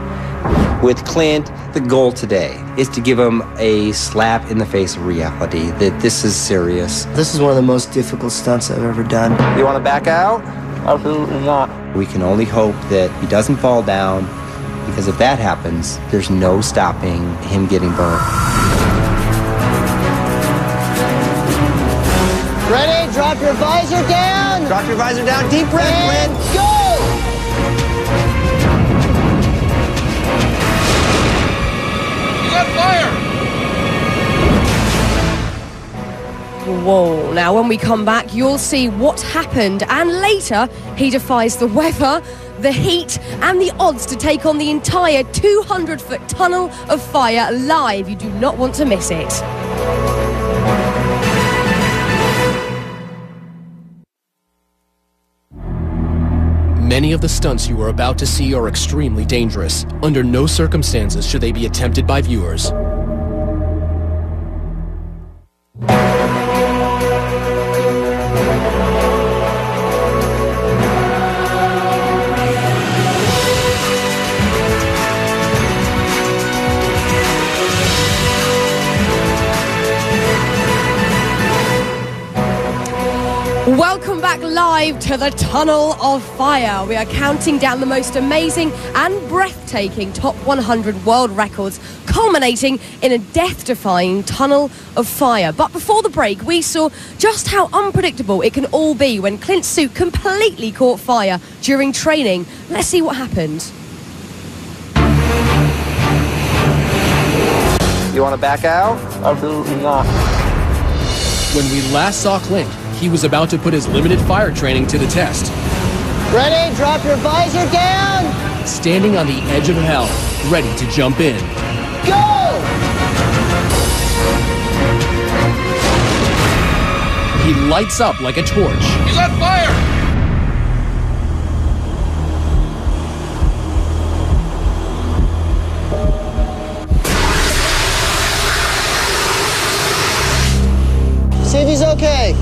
[SPEAKER 13] With Clint, the goal today is to give him a slap in the face of reality, that this is serious.
[SPEAKER 20] This is one of the most difficult stunts I've ever done.
[SPEAKER 13] You want to back out?
[SPEAKER 20] Absolutely not.
[SPEAKER 13] We can only hope that he doesn't fall down, because if that happens, there's no stopping him getting burned.
[SPEAKER 20] Ready? Drop your visor down.
[SPEAKER 13] Drop your visor down. Deep breath,
[SPEAKER 20] and
[SPEAKER 13] Clint.
[SPEAKER 20] Go!
[SPEAKER 22] He's on fire!
[SPEAKER 2] Whoa. Now, when we come back, you'll see what happened, and later, he defies the weather, the heat, and the odds to take on the entire 200-foot tunnel of fire live. You do not want to miss it.
[SPEAKER 1] Many of the stunts you are about to see are extremely dangerous. Under no circumstances should they be attempted by viewers.
[SPEAKER 2] Welcome back live to the Tunnel of Fire. We are counting down the most amazing and breathtaking top 100 world records, culminating in a death-defying tunnel of fire. But before the break, we saw just how unpredictable it can all be when Clint's suit completely caught fire during training. Let's see what happened.
[SPEAKER 13] You want to back out?
[SPEAKER 20] Absolutely not.
[SPEAKER 1] When we last saw Clint, he was about to put his limited fire training to the test.
[SPEAKER 20] Ready? Drop your visor down.
[SPEAKER 1] Standing on the edge of hell, ready to jump in.
[SPEAKER 20] Go!
[SPEAKER 1] He lights up like a torch.
[SPEAKER 22] He's on fire!
[SPEAKER 20] See if he's okay.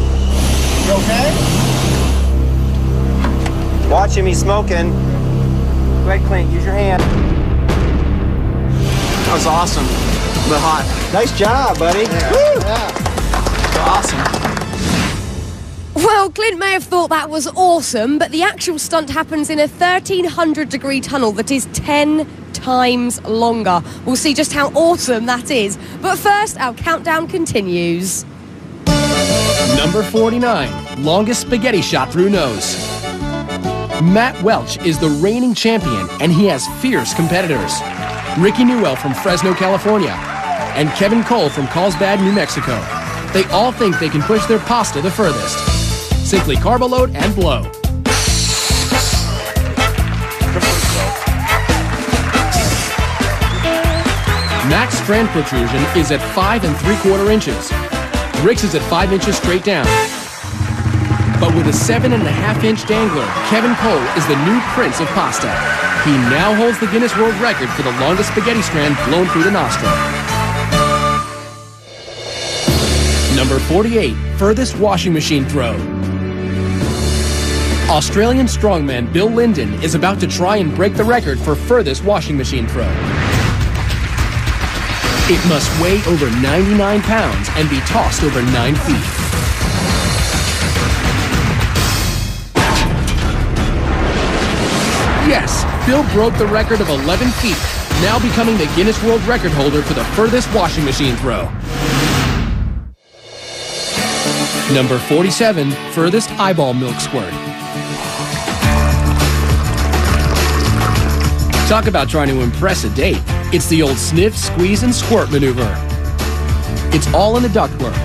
[SPEAKER 20] You okay?
[SPEAKER 13] Watch him, he's smoking. Go ahead, Clint, use your hand. That was awesome, but hot.
[SPEAKER 20] Nice job, buddy.
[SPEAKER 13] Awesome.
[SPEAKER 2] Well, Clint may have thought that was awesome, but the actual stunt happens in a 1,300-degree tunnel that is 10 times longer. We'll see just how awesome that is. But first, our countdown continues.
[SPEAKER 1] Number 49, longest spaghetti shot through nose. Matt Welch is the reigning champion, and he has fierce competitors. Ricky Newell from Fresno, California, and Kevin Cole from Carlsbad, New Mexico. They all think they can push their pasta the furthest. Simply carb load and blow. Mac's strand protrusion is at 5 3/4 inches. Rick's is at 5 inches straight down. But with a 7.5-inch dangler, Kevin Cole is the new prince of pasta. He now holds the Guinness World Record for the longest spaghetti strand blown through the nostril. Number 48, furthest washing machine throw. Australian strongman Bill Linden is about to try and break the record for furthest washing machine throw. It must weigh over 99 pounds and be tossed over 9 feet. Yes, Bill broke the record of 11 feet, now becoming the Guinness World Record holder for the furthest washing machine throw. Number 47, furthest eyeball milk squirt. Talk about trying to impress a date. It's the old sniff, squeeze, and squirt maneuver. It's all in the ductwork.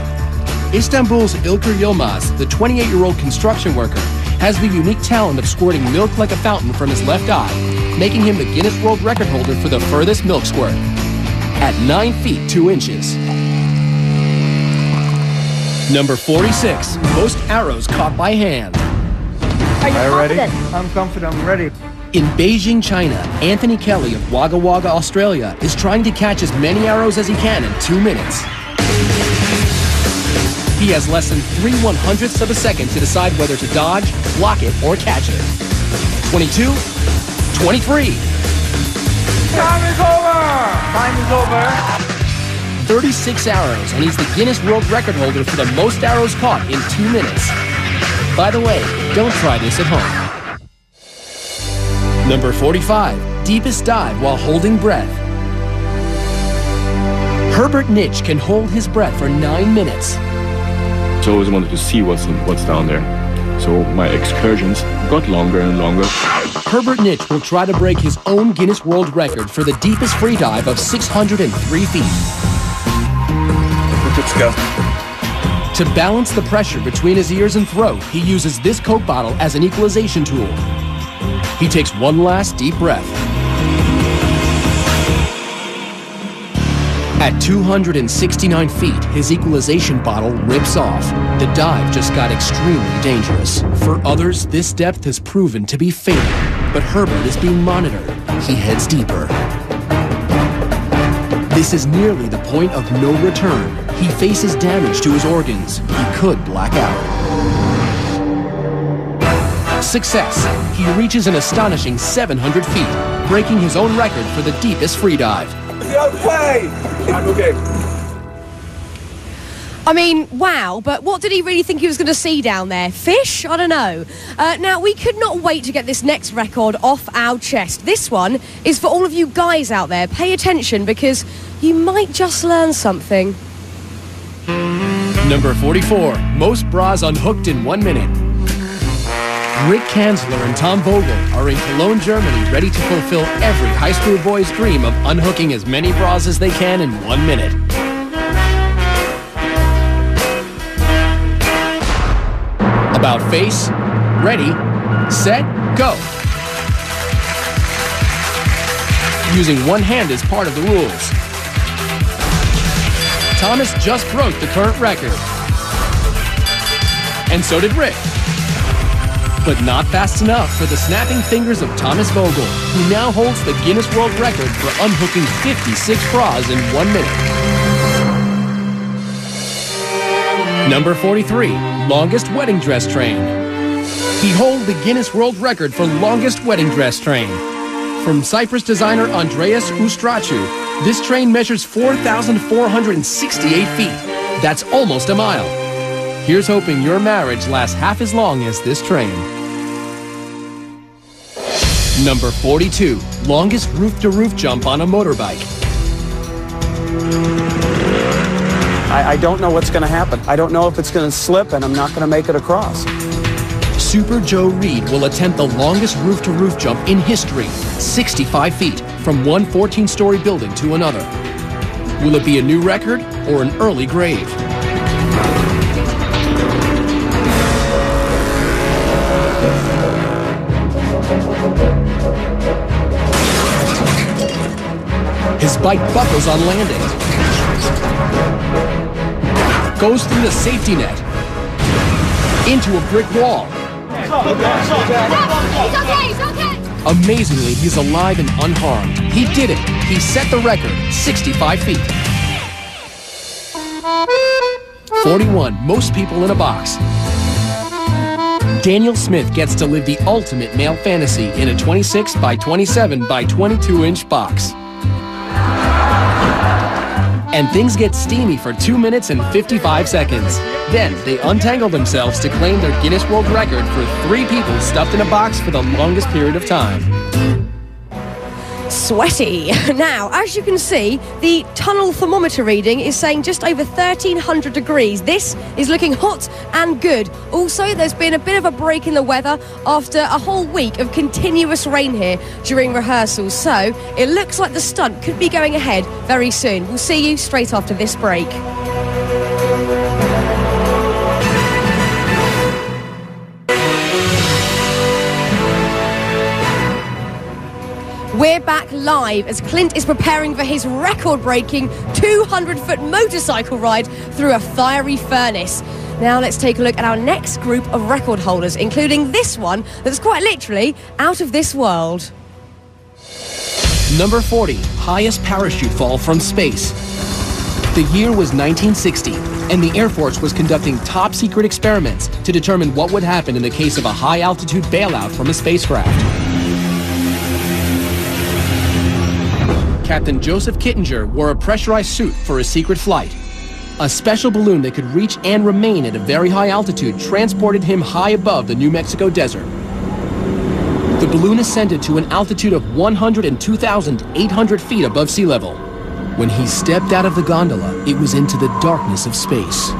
[SPEAKER 1] Istanbul's Ilker Yilmaz, the 28-year-old construction worker, has the unique talent of squirting milk like a fountain from his left eye, making him the Guinness World Record holder for the furthest milk squirt at 9 feet 2 inches. Number 46, most arrows caught by hand.
[SPEAKER 5] Are you confident? I'm confident, I'm ready.
[SPEAKER 1] In Beijing, China, Anthony Kelly of Wagga Wagga, Australia, is trying to catch as many arrows as he can in 2 minutes. He has less than 3/100ths of a second to decide whether to dodge, block it, or catch it. 22, 23.
[SPEAKER 5] Time is over! Time is over.
[SPEAKER 1] 36 arrows, and he's the Guinness World Record holder for the most arrows caught in 2 minutes. By the way, don't try this at home. Number 45, deepest dive while holding breath. Herbert Nitsch can hold his breath for 9 minutes.
[SPEAKER 16] I always wanted to see what's down there. So my excursions got longer and longer.
[SPEAKER 1] Herbert Nitsch will try to break his own Guinness World Record for the deepest free dive of 603 feet.
[SPEAKER 16] Let's go.
[SPEAKER 1] To balance the pressure between his ears and throat, he uses this Coke bottle as an equalization tool. He takes one last deep breath. At 269 feet, his equalization bottle rips off. The dive just got extremely dangerous. For others, this depth has proven to be fatal, but Herbert is being monitored. He heads deeper. This is nearly the point of no return. He faces damage to his organs. He could black out. Success. He reaches an astonishing 700 feet, breaking his own record for the deepest free dive.
[SPEAKER 5] Okay! I'm okay.
[SPEAKER 2] I mean, wow, but what did he really think he was going to see down there? Fish? I don't know. Now, we could not wait to get this next record off our chest. This one is for all of you guys out there. Pay attention, because you might just learn something.
[SPEAKER 1] Number 44, most bras unhooked in 1 minute. Rick Kanzler and Tom Vogel are in Cologne, Germany, ready to fulfill every high school boy's dream of unhooking as many bras as they can in 1 minute. About face, ready, set, go. Using one hand as part of the rules. Thomas just broke the current record. And so did Rick. But not fast enough for the snapping fingers of Thomas Vogel, who now holds the Guinness World Record for unhooking 56 bras in 1 minute. Number 43, longest wedding dress train. He holds the Guinness World Record for longest wedding dress train. From Cyprus designer Andreas Ustrachu, this train measures 4,468 feet. That's almost a mile. Here's hoping your marriage lasts half as long as this train. Number 42, longest roof-to-roof jump on a motorbike.
[SPEAKER 17] I don't know what's going to happen. I don't know if it's going to slip, and I'm not going to make it across.
[SPEAKER 1] Super Joe Reed will attempt the longest roof-to-roof jump in history, 65 feet, from one 14-story building to another. Will it be a new record or an early grave? His bike buckles on landing. Goes through the safety net. Into a brick wall.
[SPEAKER 11] He's okay, he's okay!
[SPEAKER 1] Amazingly, he's alive and unharmed. He did it. He set the record, 65 feet. 41, most people in a box. Daniel Smith gets to live the ultimate male fantasy in a 26 by 27 by 22-inch box. And things get steamy for 2 minutes and 55 seconds. Then they untangle themselves to claim their Guinness World Record for 3 people stuffed in a box for the longest period of time.
[SPEAKER 2] Sweaty. Now, as you can see, the tunnel thermometer reading is saying just over 1,300 degrees. This is looking hot and good. Also, there's been a bit of a break in the weather after a whole week of continuous rain here during rehearsals. So, it looks like the stunt could be going ahead very soon. We'll see you straight after this break. We're back live as Clint is preparing for his record-breaking 200-foot motorcycle ride through a fiery furnace. Now let's take a look at our next group of record holders, including this one that's quite literally out of this world.
[SPEAKER 1] Number 40, highest parachute fall from space. The year was 1960, and the Air Force was conducting top-secret experiments to determine what would happen in the case of a high-altitude bailout from a spacecraft. Captain Joseph Kittinger wore a pressurized suit for a secret flight. A special balloon that could reach and remain at a very high altitude transported him high above the New Mexico desert. The balloon ascended to an altitude of 102,800 feet above sea level. When he stepped out of the gondola, it was into the darkness of space.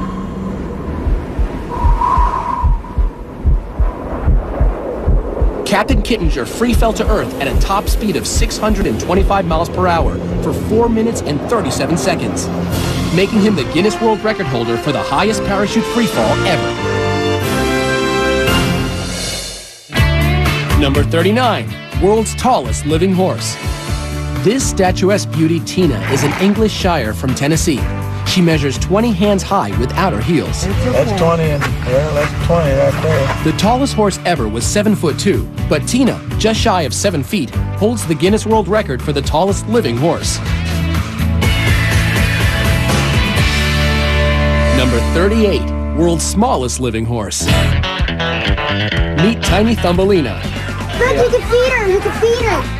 [SPEAKER 1] Captain Kittinger free fell to Earth at a top speed of 625 miles per hour for 4 minutes and 37 seconds, making him the Guinness World Record holder for the highest parachute freefall ever. Number 39, world's tallest living horse. This statuesque beauty, Tina, is an English Shire from Tennessee. She measures 20 hands high without her heels.
[SPEAKER 3] That's 20, yeah, that's 20 right there.
[SPEAKER 1] The tallest horse ever was 7'2", but Tina, just shy of 7 feet, holds the Guinness World Record for the tallest living horse. Number 38, world's smallest living horse. Meet Tiny Thumbelina.
[SPEAKER 11] Look, you can feed her, you can feed her.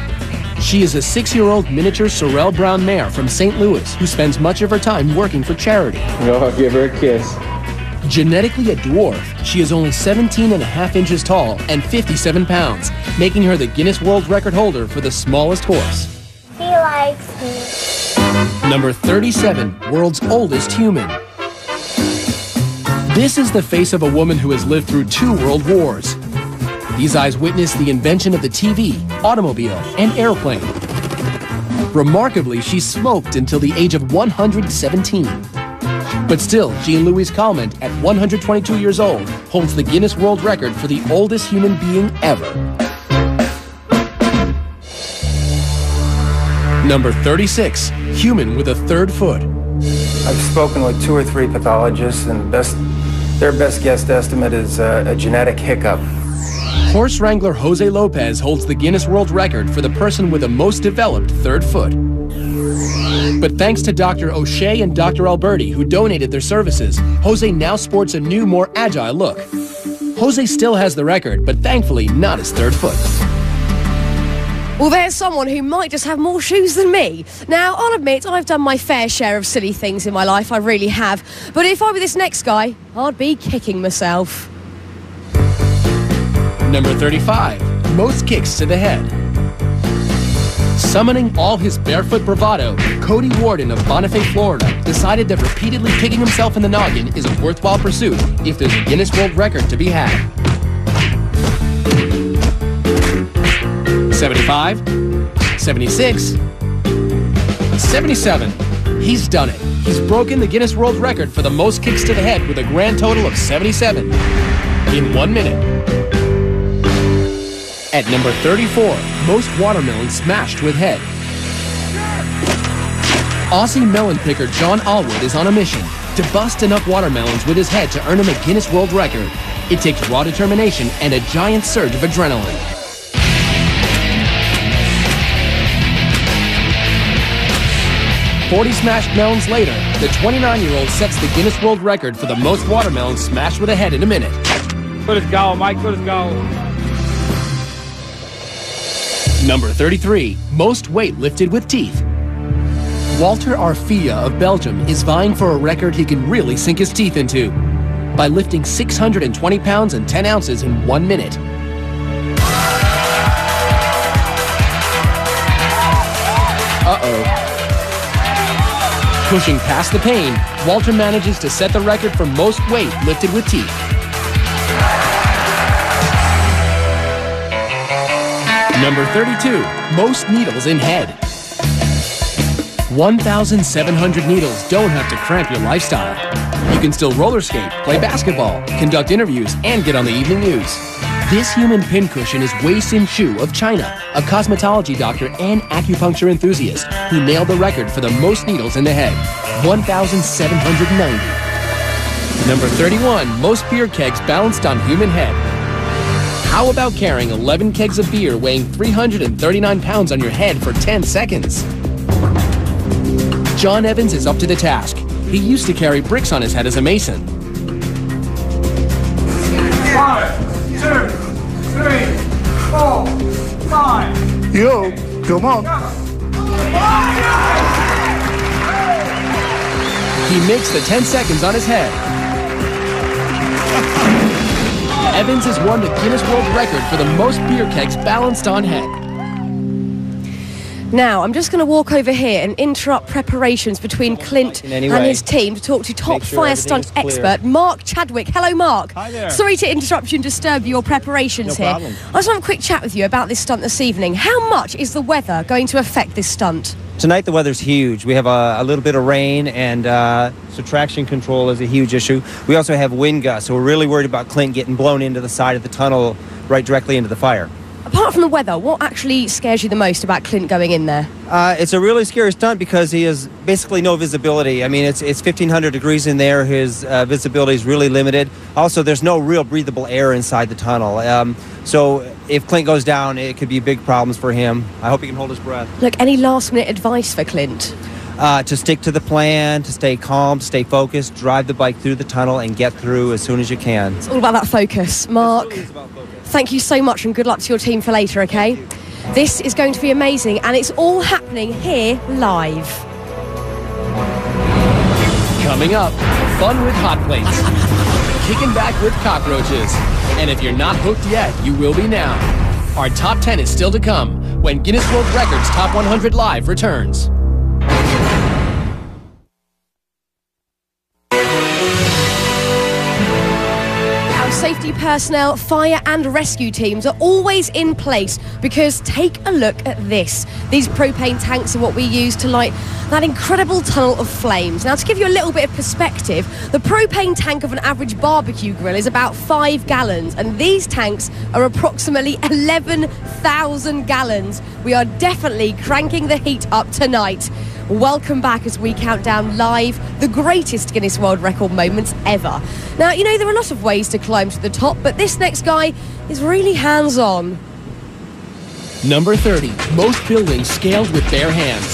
[SPEAKER 1] She is a 6-year-old miniature Sorrel Brown mare from St. Louis who spends much of her time working for charity.
[SPEAKER 6] I'll give her a kiss.
[SPEAKER 1] Genetically a dwarf, she is only 17.5 inches tall and 57 pounds, making her the Guinness World Record holder for the smallest horse.
[SPEAKER 11] He likes me.
[SPEAKER 1] Number 37, world's oldest human. This is the face of a woman who has lived through 2 world wars. These eyes witnessed the invention of the TV, automobile, and airplane. Remarkably, she smoked until the age of 117. But still, Jean-Louise Calment, at 122 years old, holds the Guinness World Record for the oldest human being ever. Number 36, human with a 3rd foot.
[SPEAKER 18] I've spoken with 2 or 3 pathologists, and their best guess estimate is a genetic hiccup.
[SPEAKER 1] Horse wrangler Jose Lopez holds the Guinness World Record for the person with the most developed 3rd foot. But thanks to Dr. O'Shea and Dr. Alberti, who donated their services, Jose now sports a new, more agile look. Jose still has the record, but thankfully not his 3rd foot.
[SPEAKER 2] Well, there's someone who might just have more shoes than me. Now, I'll admit, I've done my fair share of silly things in my life, I really have. But if I were this next guy, I'd be kicking myself.
[SPEAKER 1] Number 35, most kicks to the head. Summoning all his barefoot bravado, Cody Warden of Bonifay, Florida, decided that repeatedly kicking himself in the noggin is a worthwhile pursuit if there's a Guinness World Record to be had. 75, 76, 77. He's done it. He's broken the Guinness World Record for the most kicks to the head with a grand total of 77 in 1 minute. At number 34, most watermelons smashed with head. Aussie melon picker John Allwood is on a mission to bust enough watermelons with his head to earn him a Guinness World Record. It takes raw determination and a giant surge of adrenaline. 40 smashed melons later, the 29-year-old sets the Guinness World Record for the most watermelons smashed with a head in a minute.
[SPEAKER 5] Good as goal, Mike, good as goal.
[SPEAKER 1] Number 33, most weight lifted with teeth. Walter Arfia of Belgium is vying for a record he can really sink his teeth into by lifting 620 pounds and 10 ounces in 1 minute. Pushing past the pain, Walter manages to set the record for most weight lifted with teeth. Number 32, most needles in head. 1,700 needles don't have to cramp your lifestyle. You can still roller skate, play basketball, conduct interviews, and get on the evening news. This human pincushion is Wei Sin Chu of China, a cosmetology doctor and acupuncture enthusiast who nailed the record for the most needles in the head, 1,790. Number 31, most beer kegs balanced on human head. How about carrying 11 kegs of beer weighing 339 pounds on your head for 10 seconds? John Evans is up to the task. He used to carry bricks on his head as a mason.
[SPEAKER 5] 5, 2, 3, 4, 5.
[SPEAKER 10] Yo, come on.
[SPEAKER 1] He makes the 10 seconds on his head. Evans has won the Guinness World Record for the most beer kegs balanced on head.
[SPEAKER 2] Now, I'm just going to walk over here and interrupt preparations between Clint and his team to talk to top fire stunt expert Mark Chadwick. Hello, Mark.
[SPEAKER 15] Hi there.
[SPEAKER 2] Sorry to interrupt you and disturb your preparations here.
[SPEAKER 15] problem.
[SPEAKER 2] I just want to have a quick chat with you about this stunt this evening. How much is the weather going to affect this stunt?
[SPEAKER 13] Tonight the weather's huge. We have a little bit of rain, and so traction control is a huge issue. We also have wind gusts, so we're really worried about Clint getting blown into the side of the tunnel right directly into the fire.
[SPEAKER 2] Apart from the weather, what actually scares you the most about Clint going in there?
[SPEAKER 13] It's a really scary stunt because he has basically no visibility. I mean, it's 1,500 degrees in there. His visibility is really limited. Also, there's no real breathable air inside the tunnel. So if Clint goes down, it could be big problems for him. I hope he can hold his breath.
[SPEAKER 2] Look, any last-minute advice for Clint?
[SPEAKER 13] To stick to the plan, to stay calm, stay focused, drive the bike through the tunnel, and get through as soon as you can.
[SPEAKER 2] It's all about that focus. Mark, thank you so much, and good luck to your team for later, okay? This is going to be amazing, and it's all happening here live.
[SPEAKER 1] Coming up, fun with hot plates, kicking back with cockroaches, and if you're not hooked yet, you will be now. Our top 10 is still to come when Guinness World Records Top 100 Live returns.
[SPEAKER 2] Safety personnel, fire and rescue teams are always in place because take a look at this. These propane tanks are what we use to light that incredible tunnel of flames. Now, to give you a little bit of perspective, the propane tank of an average barbecue grill is about 5 gallons, and these tanks are approximately 11,000 gallons. We are definitely cranking the heat up tonight. Welcome back as we count down live the greatest Guinness World Record moments ever. Now, you know, there are a lot of ways to climb to the top, but this next guy is really hands-on.
[SPEAKER 1] Number 30, most buildings scaled with bare hands.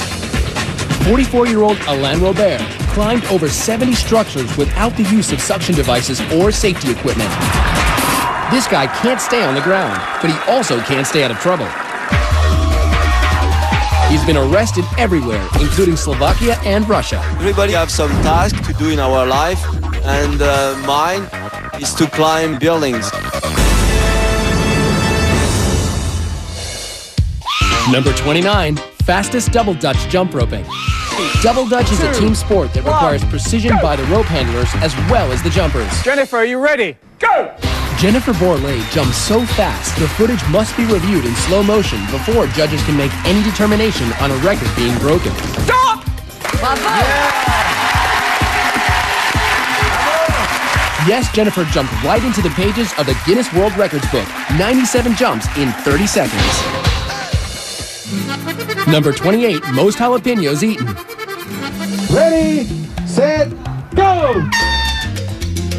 [SPEAKER 1] 44-year-old Alain Robert climbed over 70 structures without the use of suction devices or safety equipment. This guy can't stay on the ground, but he also can't stay out of trouble. He's been arrested everywhere, including Slovakia and Russia.
[SPEAKER 19] Everybody have some task to do in our life, and mine is to climb buildings.
[SPEAKER 1] Number 29, Fastest double Dutch jump roping. Double Dutch is a team sport that requires precision by the rope handlers as well as the jumpers.
[SPEAKER 5] Jennifer, are you ready? Go!
[SPEAKER 1] Jennifer Borlée jumps so fast, the footage must be reviewed in slow motion before judges can make any determination on a record being broken.
[SPEAKER 5] Stop!
[SPEAKER 1] Yes, Jennifer jumped right into the pages of the Guinness World Records book. 97 jumps in 30 seconds. Number 28, most jalapenos eaten.
[SPEAKER 5] Ready, set, go!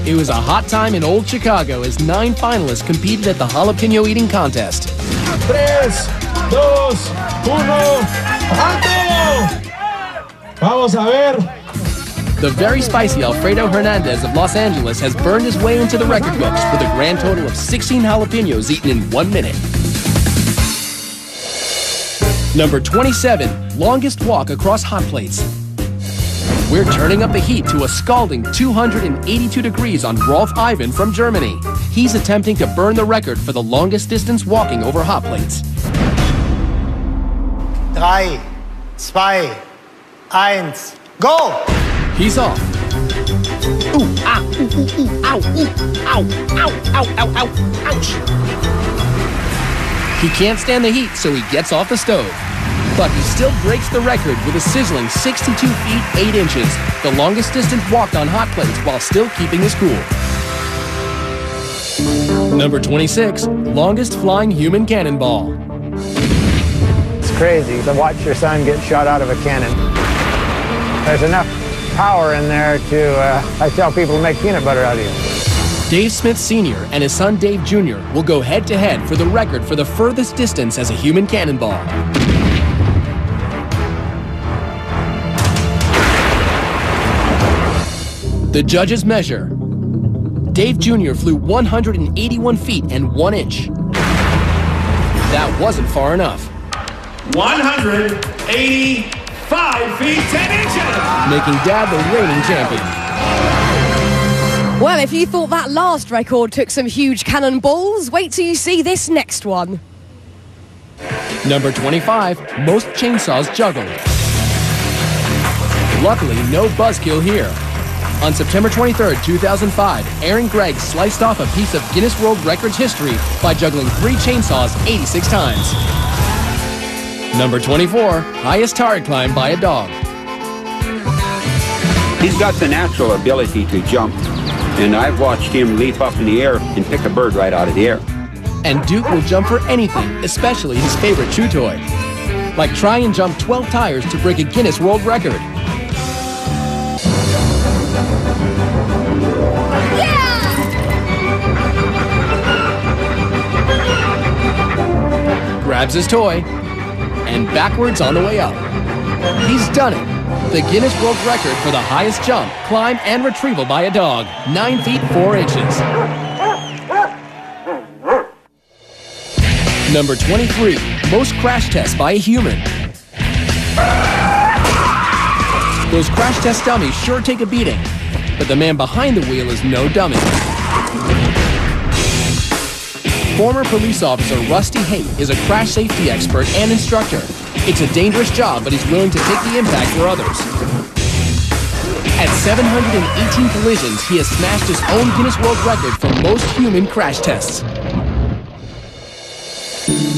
[SPEAKER 1] It was a hot time in old Chicago as 9 finalists competed at the jalapeno eating contest.
[SPEAKER 5] 3, 2, 1, ¡alto! Vamos a ver.
[SPEAKER 1] The very spicy Alfredo Hernandez of Los Angeles has burned his way into the record books with a grand total of 16 jalapenos eaten in 1 minute. Number 27, longest walk across hot plates. We're turning up the heat to a scalding 282 degrees on Rolf Ivan from Germany. He's attempting to burn the record for the longest distance walking over hot plates.
[SPEAKER 20] 3, 2, 1, go!
[SPEAKER 1] He's off. Ooh, ah, ooh, ooh, ooh, ow, ooh, ow, ow, ow, ow, ow, ouch. He can't stand the heat, so he gets off the stove. But he still breaks the record with a sizzling 62 feet 8 inches, the longest distance walked on hot plates while still keeping his cool. Number 26, longest flying human cannonball.
[SPEAKER 14] It's crazy to watch your son get shot out of a cannon. There's enough power in there to, I tell people, to make peanut butter out of you.
[SPEAKER 1] Dave Smith Sr. and his son Dave Jr. will go head-to-head for the record for the furthest distance as a human cannonball. The judges measure. Dave Jr. flew 181 feet and 1 inch. That wasn't far enough.
[SPEAKER 5] 185 feet 10 inches!
[SPEAKER 1] Making Dad the reigning champion.
[SPEAKER 2] Well, if you thought that last record took some huge cannonballs, wait till you see this next one.
[SPEAKER 1] Number 25, most chainsaws juggled. Luckily, no buzzkill here. On September 23, 2005, Aaron Gregg sliced off a piece of Guinness World Records history by juggling 3 chainsaws 86 times. Number 24, highest tower climb by a dog.
[SPEAKER 15] He's got the natural ability to jump, and I've watched him leap up in the air and pick a bird right out of the air.
[SPEAKER 1] And Duke will jump for anything, especially his favorite chew toy. Like try and jump 12 tires to break a Guinness World Record. Grabs his toy, and backwards on the way up. He's done it. The Guinness World Record for the highest jump, climb, and retrieval by a dog, 9 feet 4 inches. Number 23, most crash tests by a human. Those crash test dummies sure take a beating, but the man behind the wheel is no dummy. Former police officer Rusty Haight is a crash safety expert and instructor. It's a dangerous job, but he's willing to take the impact for others. At 718 collisions, he has smashed his own Guinness World Record for most human crash tests.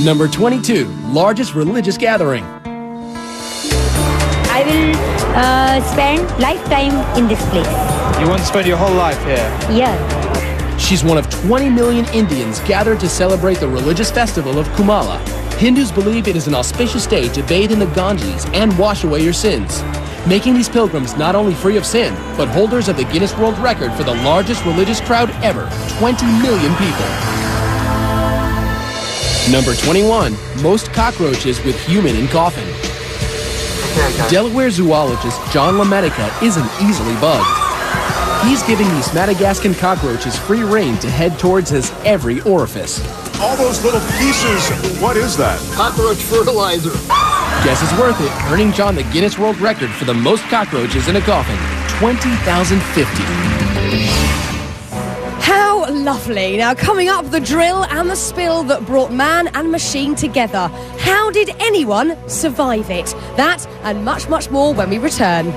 [SPEAKER 1] Number 22, largest religious gathering.
[SPEAKER 11] I will spend lifetime in this place.
[SPEAKER 8] You want to spend your whole life here?
[SPEAKER 11] Yeah.
[SPEAKER 1] She's one of 20 million Indians gathered to celebrate the religious festival of Kumala. Hindus believe it is an auspicious day to bathe in the Ganges and wash away your sins, making these pilgrims not only free of sin, but holders of the Guinness World Record for the largest religious crowd ever, 20 million people. Number 21, most cockroaches with human in coffin. Delaware zoologist John LaMedica isn't easily bugged. He's giving these Madagascan cockroaches free rein to head towards his every orifice.
[SPEAKER 10] All those little pieces, what is that?
[SPEAKER 1] Cockroach fertilizer. Guess it's worth it, earning John the Guinness World Record for the most cockroaches in a coffin, 20,050.
[SPEAKER 2] How Oh, lovely. Now, coming up, the drill and the spill that brought man and machine together. How did anyone survive it? That and much, much more when we return.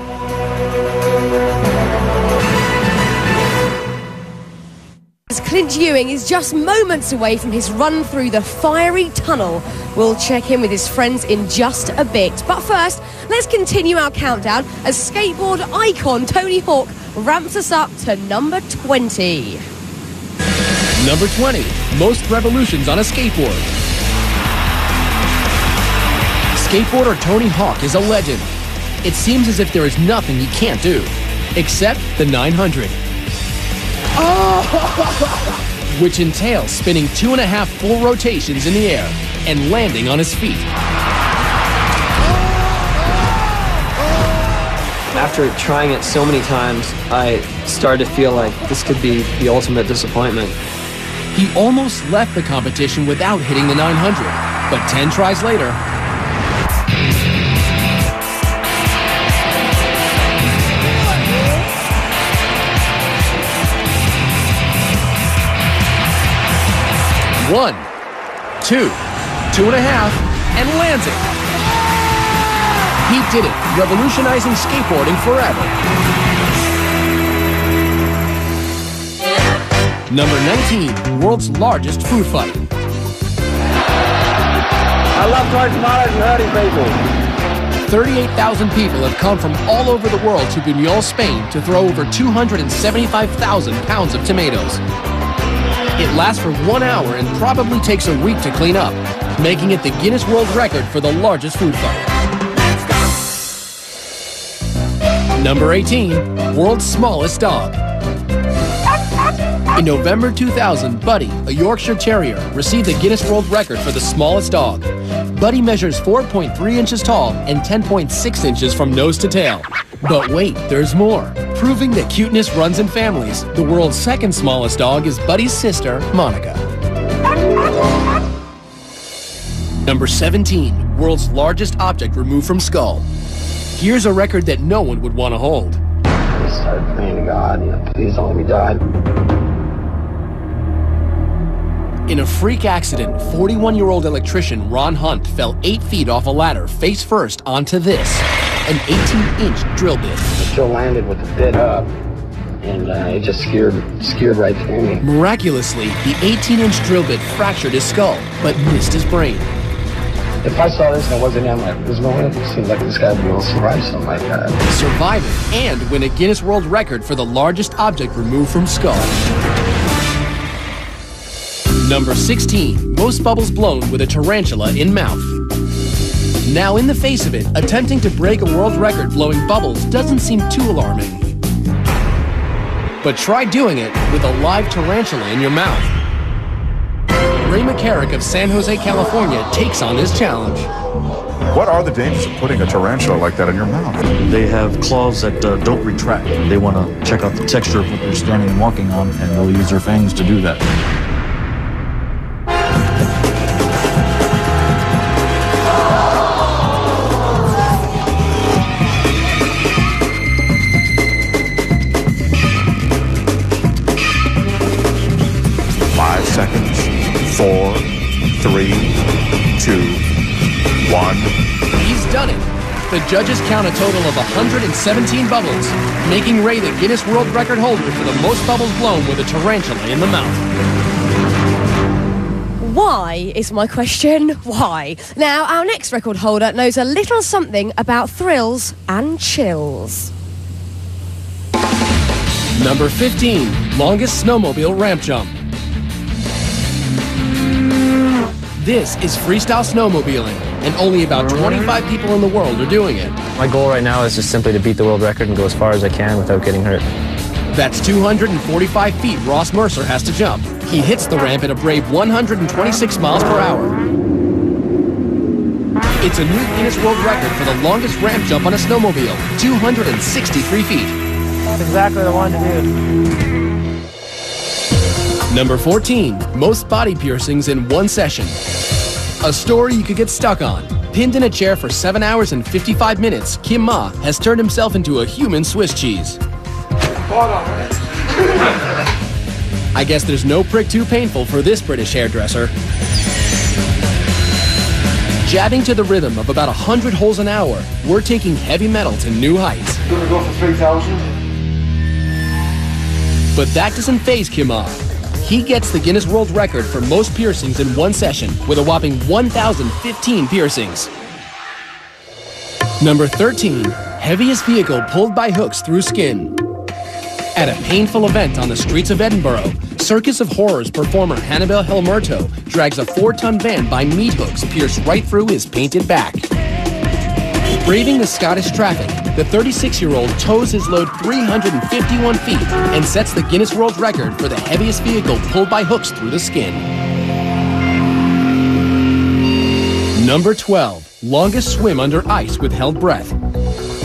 [SPEAKER 2] Clint Ewing is just moments away from his run through the fiery tunnel. We'll check in with his friends in just a bit. But first, let's continue our countdown as skateboard icon Tony Hawk ramps us up to number 20.
[SPEAKER 1] Number 20, most revolutions on a skateboard. Skateboarder Tony Hawk is a legend. It seems as if there is nothing he can't do, except the 900. Which entails spinning 2.5 full rotations in the air and landing on his feet.
[SPEAKER 7] After trying it so many times, I started to feel like this could be the ultimate disappointment.
[SPEAKER 1] He almost left the competition without hitting the 900, but 10 tries later, one, two, 2.5, and lands it. He did it, revolutionizing skateboarding forever. Number 19, world's largest food fight.
[SPEAKER 5] I love throwing tomatoes and hurting people.
[SPEAKER 1] 38,000 people have come from all over the world to Buñol, Spain to throw over 275,000 pounds of tomatoes. It lasts for 1 hour and probably takes a week to clean up, making it the Guinness World Record for the largest food fight. Number 18, world's smallest dog. In November 2000, Buddy, a Yorkshire Terrier, received the Guinness World Record for the smallest dog. Buddy measures 4.3 inches tall and 10.6 inches from nose to tail. But wait, there's more. Proving that cuteness runs in families, the world's second smallest dog is Buddy's sister, Monica. Number 17, world's largest object removed from skull. Here's a record that no one would want to hold.
[SPEAKER 9] I started praying to God, please don't let me die.
[SPEAKER 1] In a freak accident, 41-year-old electrician Ron Hunt fell 8 feet off a ladder face first onto this, an 18-inch drill bit.
[SPEAKER 9] It still landed with the bit up, and it just skewered right through me.
[SPEAKER 1] Miraculously, the 18-inch drill bit fractured his skull, but missed his brain.
[SPEAKER 9] If I saw this and it wasn't him, there's no way it seems like this guy would be able to survive something like that.
[SPEAKER 1] Survive it and win a Guinness World Record for the largest object removed from skull. Number 16, most bubbles blown with a tarantula in mouth. Now, in the face of it, attempting to break a world record blowing bubbles doesn't seem too alarming. But try doing it with a live tarantula in your mouth. Ray McCarrick of San Jose, California takes on this challenge.
[SPEAKER 10] What are the dangers of putting a tarantula like that in your mouth?
[SPEAKER 21] They have claws that don't retract. They want to check out the texture of what they're standing and walking on, and they'll use their fangs to do that.
[SPEAKER 10] Seconds. 4, 3, 2, 1.
[SPEAKER 1] He's done it. The judges count a total of 117 bubbles, making Ray the Guinness World Record holder for the most bubbles blown with a tarantula in the mouth.
[SPEAKER 2] Why is my question? Why? Now, our next record holder knows a little something about thrills and chills.
[SPEAKER 1] Number 15, longest snowmobile ramp jump. This is freestyle snowmobiling, and only about 25 people in the world are doing it.
[SPEAKER 7] My goal right now is just simply to beat the world record and go as far as I can without getting hurt.
[SPEAKER 1] That's 245 feet Ross Mercer has to jump. He hits the ramp at a brave 126 miles per hour. It's a new Guinness World Record for the longest ramp jump on a snowmobile, 263 feet.
[SPEAKER 7] That's exactly what I wanted to do.
[SPEAKER 1] Number 14, most body piercings in one session. A story you could get stuck on. Pinned in a chair for 7 hours and 55 minutes, Kim Ma has turned himself into a human Swiss cheese. I guess there's no prick too painful for this British hairdresser. Jabbing to the rhythm of about 100 holes an hour, we're taking heavy metal to new heights.
[SPEAKER 5] You wanna go for 3,000?
[SPEAKER 1] But that doesn't faze Kim off. He gets the Guinness World Record for most piercings in one session with a whopping 1,015 piercings. Number 13, heaviest vehicle pulled by hooks through skin. At a painful event on the streets of Edinburgh, Circus of Horrors performer Hannibal Helmerto drags a 4-ton van by meat hooks pierced right through his painted back. Braving the Scottish traffic, the 36-year-old tows his load 351 feet and sets the Guinness World Record for the heaviest vehicle pulled by hooks through the skin. Number 12, longest swim under ice with held breath.